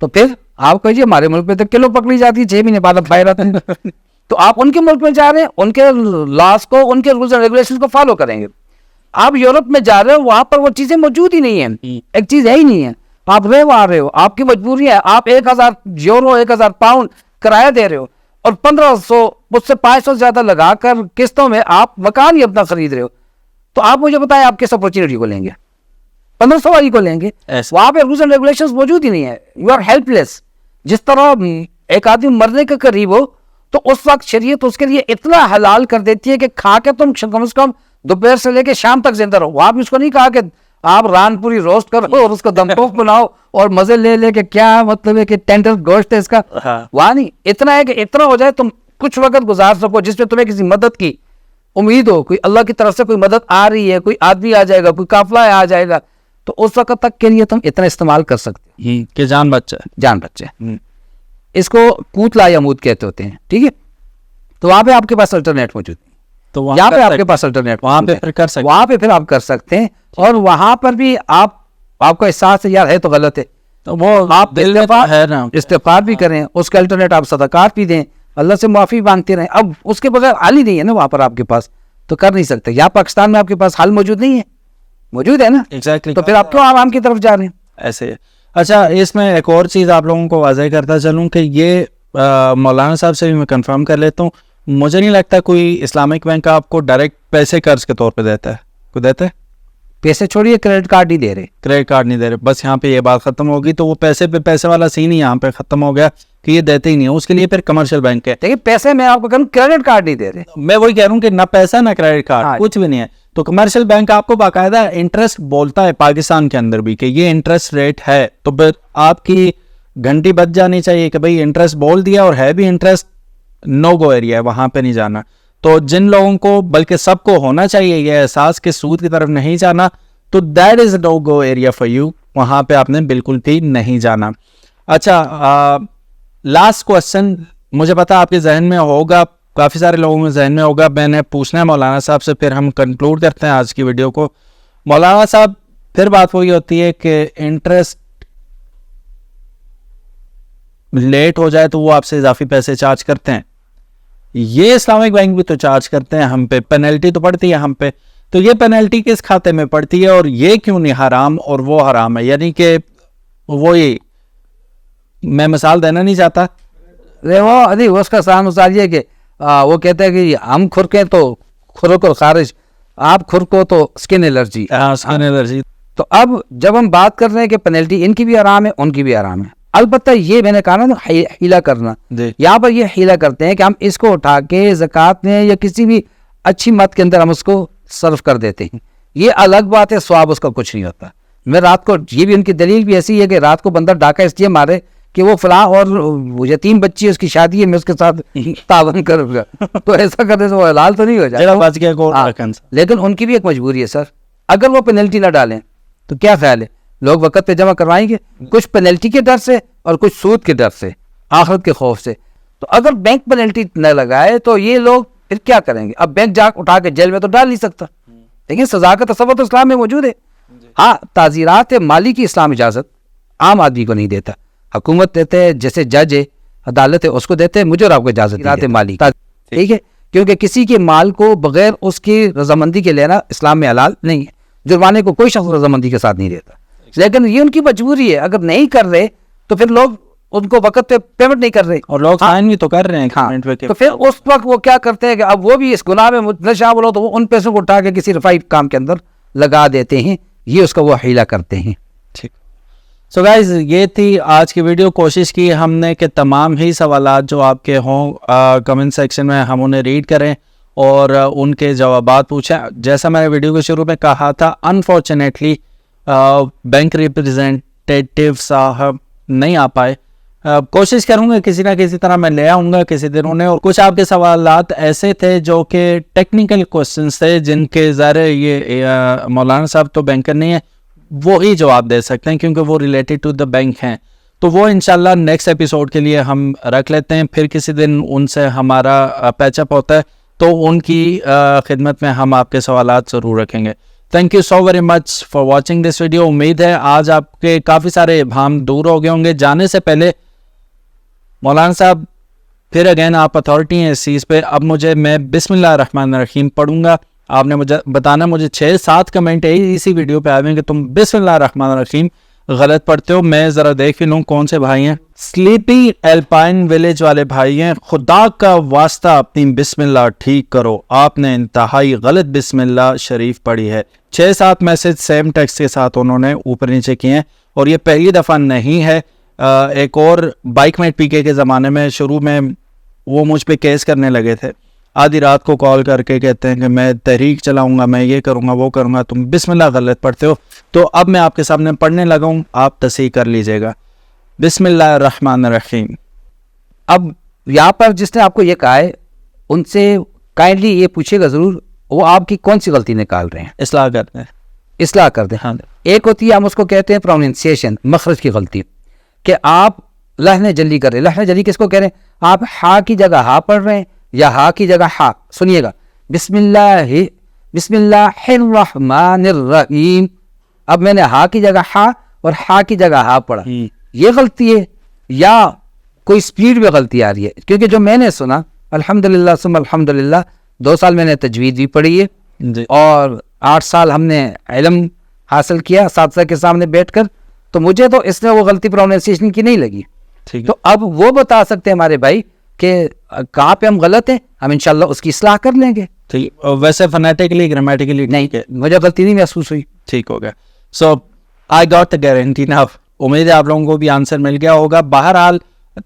تو پھر آپ کہیے ہمارے ملک میں تو کلو پکڑی جاتی ہے, 6 مہینے بعد اب باہر آتے ہیں. تو آپ ان کے ملک میں جا رہے ہیں, ان کے لاس کو, ان کے رولز اینڈ ریگولیشن کو فالو کریں گے. آپ یورپ میں جا رہے ہو وہاں پر وہ چیزیں موجود ہی نہیں ہیں, ایک چیز ہے ہی نہیں ہے. آپ رہے وہاں رہے ہو, آپ کی مجبوری ہے, آپ 1000 یورو 1000 پاؤنڈ کرایہ دے رہے ہو اور 1500 مجھ سے 500 زیادہ لگا کر قسطوں میں آپ مکان ہی اپنا خرید رہے ہو. تو آپ مجھے بتائیں آپ کس اپرچونٹی کو لیں گے؟ 1500 والی کو لیں گے. وہاں پہ رولز اینڈ ریگولیشنز موجود ہی نہیں ہے. یو آر ہیلپ لیس. جس طرح ایک آدمی مرنے کے قریب ہو تو اس وقت شریعت اس کے لیے اتنا حلال کر دیتی ہے کہ کھا کے تم کم از کم دوپہر سے لے کے شام تک زندہ رہو. وہاں بھی اس کو نہیں کہا کہ آپ ران پوری روسٹ کرو اور اس کو دم پوک بناؤ اور مزے لے لے کے کیا مطلب ہے کہ ٹینڈر گوشت ہے اس کا. وہاں نہیں, اتنا ہے کہ اتنا ہو جائے تم کچھ وقت گزار سکو جس میں تمہیں کسی مدد کی امید ہو, کوئی اللہ کی طرف سے کوئی مدد آ رہی ہے, کوئی آدمی آ جائے گا, کوئی قافلہ آ جائے گا, تو اس وقت تک کے لیے تم اتنا استعمال کر سکتے ہیں کہ جان بچے. اس کو کوتلا یمود کہتے ہوتے ہیں, ٹھیک ہے. تو وہاں پہ آپ کے پاس الٹرنیٹ موجود ہے, تو یہاں پہ آپ کے پاس الٹرنیٹ وہاں پہ پھر آپ کر سکتے ہیں. اور وہاں پر بھی آپ کو احساس ہے یار ہے تو غلط ہے, تو وہ آپ استغفار بھی کریں, اس کے الٹرنیٹ آپ صدقات بھی دیں, اللہ سے معافی مانگتے رہیں. اب اس کے بغیر حل ہی نہیں ہے نا وہاں پر آپ کے پاس, تو کر نہیں سکتے. یہاں پاکستان میں آپ کے پاس حل موجود نہیں ہے, موجود ہے نا, تو پھر آپ کیوں عوام کی طرف جا رہے ہیں ایسے؟ اچھا, اس میں ایک اور چیز آپ لوگوں کو واضح کرتا چلوں کہ یہ مولانا صاحب سے بھی میں کنفرم کر لیتا ہوں, مجھے نہیں لگتا کوئی اسلامک بینک آپ کو ڈائریکٹ پیسے قرض کے طور پہ دیتا ہے. کوئی دیتا ہے؟ پیسے چھوڑیے, کریڈٹ کارڈ نہیں دے رہے, کریڈٹ کارڈ نہیں دے رہے, بس یہاں پہ یہ بات ختم ہوگی. تو وہ پیسے پہ پیسے والا سین ہی یہاں پہ ختم ہو گیا کہ یہ دیتے ہی نہیں ہے. اس کے لیے پھر کمرشل بینک ہے. دیکھیں پیسے میں آپ کو کہوں کریڈٹ کارڈ نہیں دے رہے, میں وہی کہہ رہا ہوں کہ نہ پیسہ نہ کریڈٹ کارڈ, کچھ بھی نہیں ہے. تو کمرشل بینک آپ کو باقاعدہ انٹرسٹ بولتا ہے پاکستان کے اندر بھی کہ یہ انٹرسٹ ریٹ ہے, تو پھر آپ کی گھنٹی بج جانی چاہیے کہ بھائی انٹرسٹ بول دیا اور ہے بھی انٹرسٹ, نو گو ایریا ہے, وہاں پہ نہیں جانا. تو جن لوگوں کو, بلکہ سب کو ہونا چاہیے یہ احساس کہ سود کی طرف نہیں جانا, تو that is no go area for you, وہاں پہ آپ نے بالکل بھی نہیں جانا. اچھا, لاسٹ کوشچن مجھے پتا آپ کے ذہن میں ہوگا, کافی سارے لوگوں کے ذہن میں ہوگا, میں نے پوچھنا ہے مولانا صاحب سے, پھر ہم کنکلوڈ کرتے ہیں آج کی ویڈیو کو. مولانا صاحب پھر بات وہی ہوتی ہے کہ انٹرسٹ لیٹ ہو جائے تو وہ آپ سے اضافی پیسے چارج کرتے ہیں. یہ اسلامک بینک بھی تو چارج کرتے ہیں ہم پہ, پینلٹی تو پڑتی ہے ہم پہ. تو یہ پینلٹی کس کھاتے میں پڑتی ہے اور یہ کیوں نہیں حرام اور وہ حرام ہے؟ یعنی کہ وہی میں مثال دینا نہیں چاہتا. وہ اس کا آسان مثال یہ کہ وہ کہتے ہیں کہ ہم کھرکیں تو کھرک خارج, آپ کھرکو تو اسکن الرجی. Skin allergy. تو اب جب ہم بات کر رہے ہیں کہ پینلٹی ان کی بھی آرام ہے ان کی بھی آرام ہے, البتہ یہ میں نے کہا نا حیلہ کرنا, یہاں پر یہ حیلہ کرتے ہیں کہ ہم اس کو اٹھا کے زکوٰۃ میں یا کسی بھی اچھی مت کے اندر ہم اس کو صرف کر دیتے ہیں. یہ الگ بات ہے, ثواب اس کا کچھ نہیں ہوتا. میں رات کو, یہ بھی ان کی دلیل بھی ایسی ہے کہ رات کو بندہ ڈاکہ اس لیے مارے کہ وہ فلاں اور یتیم بچی اس کی شادی ہے, میں اس کے ساتھ تعاون کروں گا, تو ایسا کرنے سے وہ حلال تو نہیں ہو جائے. لیکن ان کی بھی ایک مجبوری ہے سر, اگر وہ پینلٹی نہ ڈالیں تو کیا خیال ہے لوگ وقت پہ جمع کروائیں گے؟ کچھ پینلٹی کے ڈر سے اور کچھ سود کے ڈر سے, آخرت کے خوف سے. تو اگر بینک پینلٹی نہ لگائے تو یہ لوگ پھر کیا کریں گے؟ اب بینک جا اٹھا کے جیل میں تو ڈال نہیں سکتا, لیکن سزا کا تصور تو اسلام میں موجود ہے. ہاں, تعزیرات مالی کی اسلام اجازت عام آدمی کو نہیں دیتا, حکومت دیتے ہیں, جیسے جج ہے عدالت ہے اس کو دیتے ہیں, مجھے اور آپ کو اجازت مالی, ٹھیک ہے, کیونکہ کسی کے مال کو بغیر اس کی رضامندی کے لینا اسلام میں حلال نہیں ہے. جرمانے کو کوئی شخص رضامندی کے ساتھ نہیں دیتا, لیکن یہ ان کی مجبوری ہے. اگر نہیں کر رہے تو پھر لوگ ان کو وقت پہ پیمنٹ نہیں کر رہے, اور لوگ سائن بھی تو کر رہے ہیں. تو پھر اس وقت وہ کیا کرتے ہیں کہ اب وہ بھی اس گناہ میں شامل ہو تو وہ ان پیسوں کو اٹھا کے کسی رفاہی کام کے اندر لگا دیتے ہیں, یہ اس کا وہ حیلہ کرتے ہیں. ٹھیک. سو گائز, یہ تھی آج کی ویڈیو. کوشش کی ہم نے کہ تمام ہی سوالات جو آپ کے ہوں کمنٹ سیکشن میں ہم انہیں ریڈ کریں اور ان کے جوابات پوچھیں. جیسا میں نے ویڈیو کے شروع میں کہا تھا, انفارچونیٹلی بینک ریپرزینٹیٹیو صاحب نہیں آ پائے. کوشش کروں گا کسی نہ کسی طرح میں لے آؤں گا کسی دن انہیں. اور کچھ آپ کے سوالات ایسے تھے جو کہ ٹیکنیکل کوشچنس تھے جن کے ظاہر یہ مولانا صاحب تو بینکر نہیں ہیں, وہی جواب دے سکتے ہیں کیونکہ وہ ریلیٹڈ ٹو دا بینک ہیں. تو وہ انشاءاللہ نیکسٹ ایپیسوڈ کے لیے ہم رکھ لیتے ہیں. پھر کسی دن ان سے ہمارا پیچ اپ ہوتا ہے تو ان کی خدمت میں ہم آپ کے سوالات ضرور رکھیں گے. Thank you so very much for watching this video. امید ہے آج آپ کے کافی سارے ابہام دور ہو گئے ہوں گے. جانے سے پہلے مولانا صاحب پھر اگین آپ اتھارٹی ہیں اس چیز پہ. اب میں بسم اللہ الرحمن الرحیم پڑھوں گا. آپ نے مجھے بتانا, مجھے 6-7 کمنٹ اسی ویڈیو پہ آئے ہیں کہ تم بسم اللہ الرحمن الرحیم غلط پڑھتے ہو. میں ذرا دیکھ لوں کون سے بھائی ہیں. سلیپی ایلپائن ویلیج والے بھائی ہیں. خدا کا واسطہ اپنی بسم اللہ ٹھیک کرو, آپ نے انتہائی غلط بسم اللہ شریف پڑھی ہے. 6-7 میسج سیم ٹیکسٹ کے ساتھ انہوں نے اوپر نیچے کیے ہیں, اور یہ پہلی دفعہ نہیں ہے. ایک اور بائک میٹ پی کے زمانے میں شروع میں وہ مجھ پہ کیس کرنے لگے تھے. آدھی رات کو کال کر کے کہتے ہیں کہ میں تحریک چلاؤں گا, میں یہ کروں گا وہ کروں گا, تم بسم اللہ غلط پڑھتے ہو. تو اب میں آپ کے سامنے پڑھنے لگا ہوں, آپ تصحیح کر لیجئے گا. بسم اللہ الرحمن الرحیم. اب یہاں پر جس نے آپ کو یہ کہا ہے ان سے کائنڈلی یہ پوچھے گا ضرور وہ آپ کی کون سی غلطی نکال رہے ہیں. اصلاح کرتے ہیں. اصلاح کر دیں. ہاں, ایک ہوتی ہے ہم اس کو کہتے ہیں پروننسیشن, مخرج کی غلطی, کہ آپ لہن جلی کر رہے ہیں. لہن جلی کس کو کہہ رہے ہیں؟ آپ ہا کی جگہ ہا پڑھ رہے ہیں یا ہا کی جگہ ہا. سنیے گا, بسم اللہ الرحمن الرحیم. اب میں نے ہا کی جگہ ہا اور ہا کی جگہ ہا پڑھا, یہ غلطی ہے یا کوئی سپیڈ میں غلطی آ رہی ہے؟ کیونکہ جو میں نے سنا, الحمدللہ ثم الحمدللہ, 2 سال میں نے تجوید بھی پڑھی ہے اور 8 سال ہم نے علم حاصل کیا اساتذہ کے سامنے بیٹھ کر, تو مجھے تو اس میں وہ غلطی پروننسیشن کی نہیں لگی. تو اب وہ بتا سکتے ہیں ہمارے بھائی کہ کہاں پہ ہم غلط ہیں, ہم انشاءاللہ اس کی اصلاح کر لیں گے. ویسے فنیٹیکلی گرامیٹیکلی نہیں, مجھے غلطی نہیں محسوس ہوئی. ٹھیک ہو گیا. سو آئی گاٹ دا گارنٹی نا. امید ہے آپ لوگوں کو بھی آنسر مل گیا ہوگا. بہرحال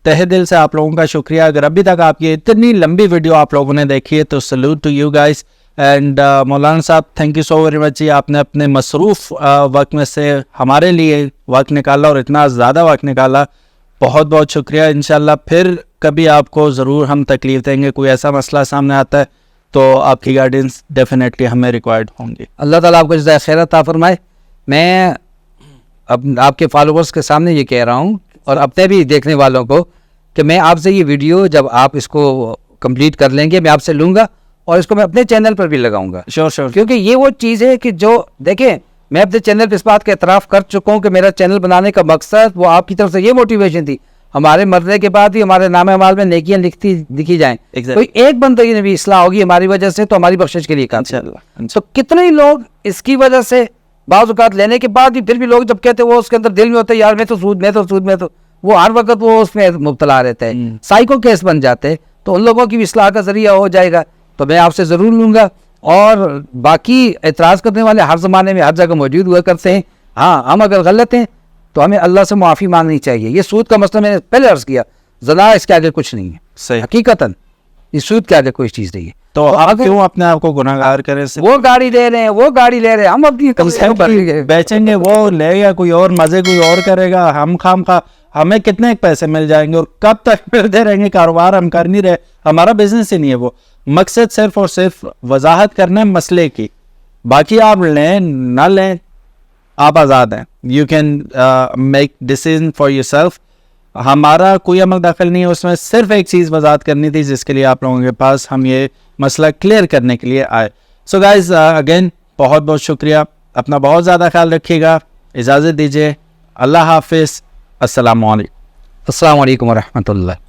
تہ دل سے آپ لوگوں کا شکریہ. اگر ابھی تک آپ کی اتنی لمبی ویڈیو آپ لوگوں نے دیکھی ہے تو salute to you guys. And مولانا صاحب thank you so very much جی. آپ نے اپنے مصروف وقت میں سے ہمارے لیے وقت نکالا اور اتنا زیادہ وقت نکالا, بہت بہت شکریہ. انشاءاللہ پھر کبھی آپ کو ضرور ہم تکلیف دیں گے, کوئی ایسا مسئلہ سامنے آتا ہے تو آپ کی گائیڈنس ڈیفینیٹلی ہمیں ریکوائرڈ ہوں گی. اللہ تعالیٰ آپ کو جزائے خیر عطا فرمائے. میں اب آپ کے فالوورز کے سامنے یہ کہہ رہا ہوں اور اپنے بھی دیکھنے والوں کو کہ میں آپ سے یہ ویڈیو جب آپ اس کو کمپلیٹ کر لیں گے میں آپ سے لوں گا اور اس کو میں اپنے چینل پر بھی لگاؤں گا. شور شور. کیونکہ یہ وہ چیز ہے کہ جو دیکھیں میں اپنے چینل پہ اس بات کا اعتراف کر چکا ہوں کہ میرا چینل بنانے کا مقصد وہ آپ کی طرف سے یہ موٹیویشن تھی ہمارے مرنے کے بعد بھی ہمارے نام اعمال میں نیکیاں لکھی جائیں. کوئی ایک بندے کی بھی اصلاح ہوگی ہماری وجہ سے تو ہماری بخشش کے لیے کام. تو کتنے ہی لوگ اس کی وجہ سے بعض اوقات لینے کے بعد بھی پھر بھی لوگ جب کہتے ہیں وہ اس کے اندر دل میں ہوتا ہے یار میں تو سود وہ ہر وقت وہ اس میں مبتلا رہتا ہے, سائیکو کیس بن جاتے ہیں. تو ان لوگوں کی بھی اصلاح کا ذریعہ ہو جائے گا تو میں آپ سے ضرور لوں گا. اور باقی اعتراض کرنے والے ہر زمانے میں ہر جگہ موجود ہوا کرتے ہیں. ہاں ہم اگر غلط ہیں تو ہمیں اللہ سے معافی مانگنی چاہیے. یہ سود کا مسئلہ میں نے پہلے عرض کیا, زنا اس کے آگے کچھ نہیں ہے. صحیح. حقیقتاً یہ سود کے آگے کوئی چیز نہیں ہے. تو آپ کیوں اپنے آپ کو گناہ گار کریں؟ وہ گاڑی لے رہے ہیں ہم اپنی بیچیں گے, وہ لے گا کوئی اور, مزے کوئی اور کرے گا, ہم خام خواہ ہمیں کتنے پیسے مل جائیں گے اور کب تک ملتے رہیں گے. کاروبار ہم کر نہیں رہے, ہمارا بزنس ہی نہیں ہے وہ. مقصد صرف اور صرف وضاحت کرنا ہے مسئلے کی. باقی آپ لیں نہ لیں آپ آزاد ہیں. You can make decision for your self. ہمارا کوئی عمل دخل نہیں ہے اس میں. صرف ایک چیز وضاحت کرنی تھی جس کے لیے آپ لوگوں کے پاس ہم یہ مسئلہ کلیئر کرنے کے لیے آئے. سو گائز اگین بہت بہت شکریہ. اپنا بہت زیادہ خیال رکھیے گا. اجازت دیجیے. اللہ حافظ. السلام علیکم. السلام علیکم ورحمۃ اللہ.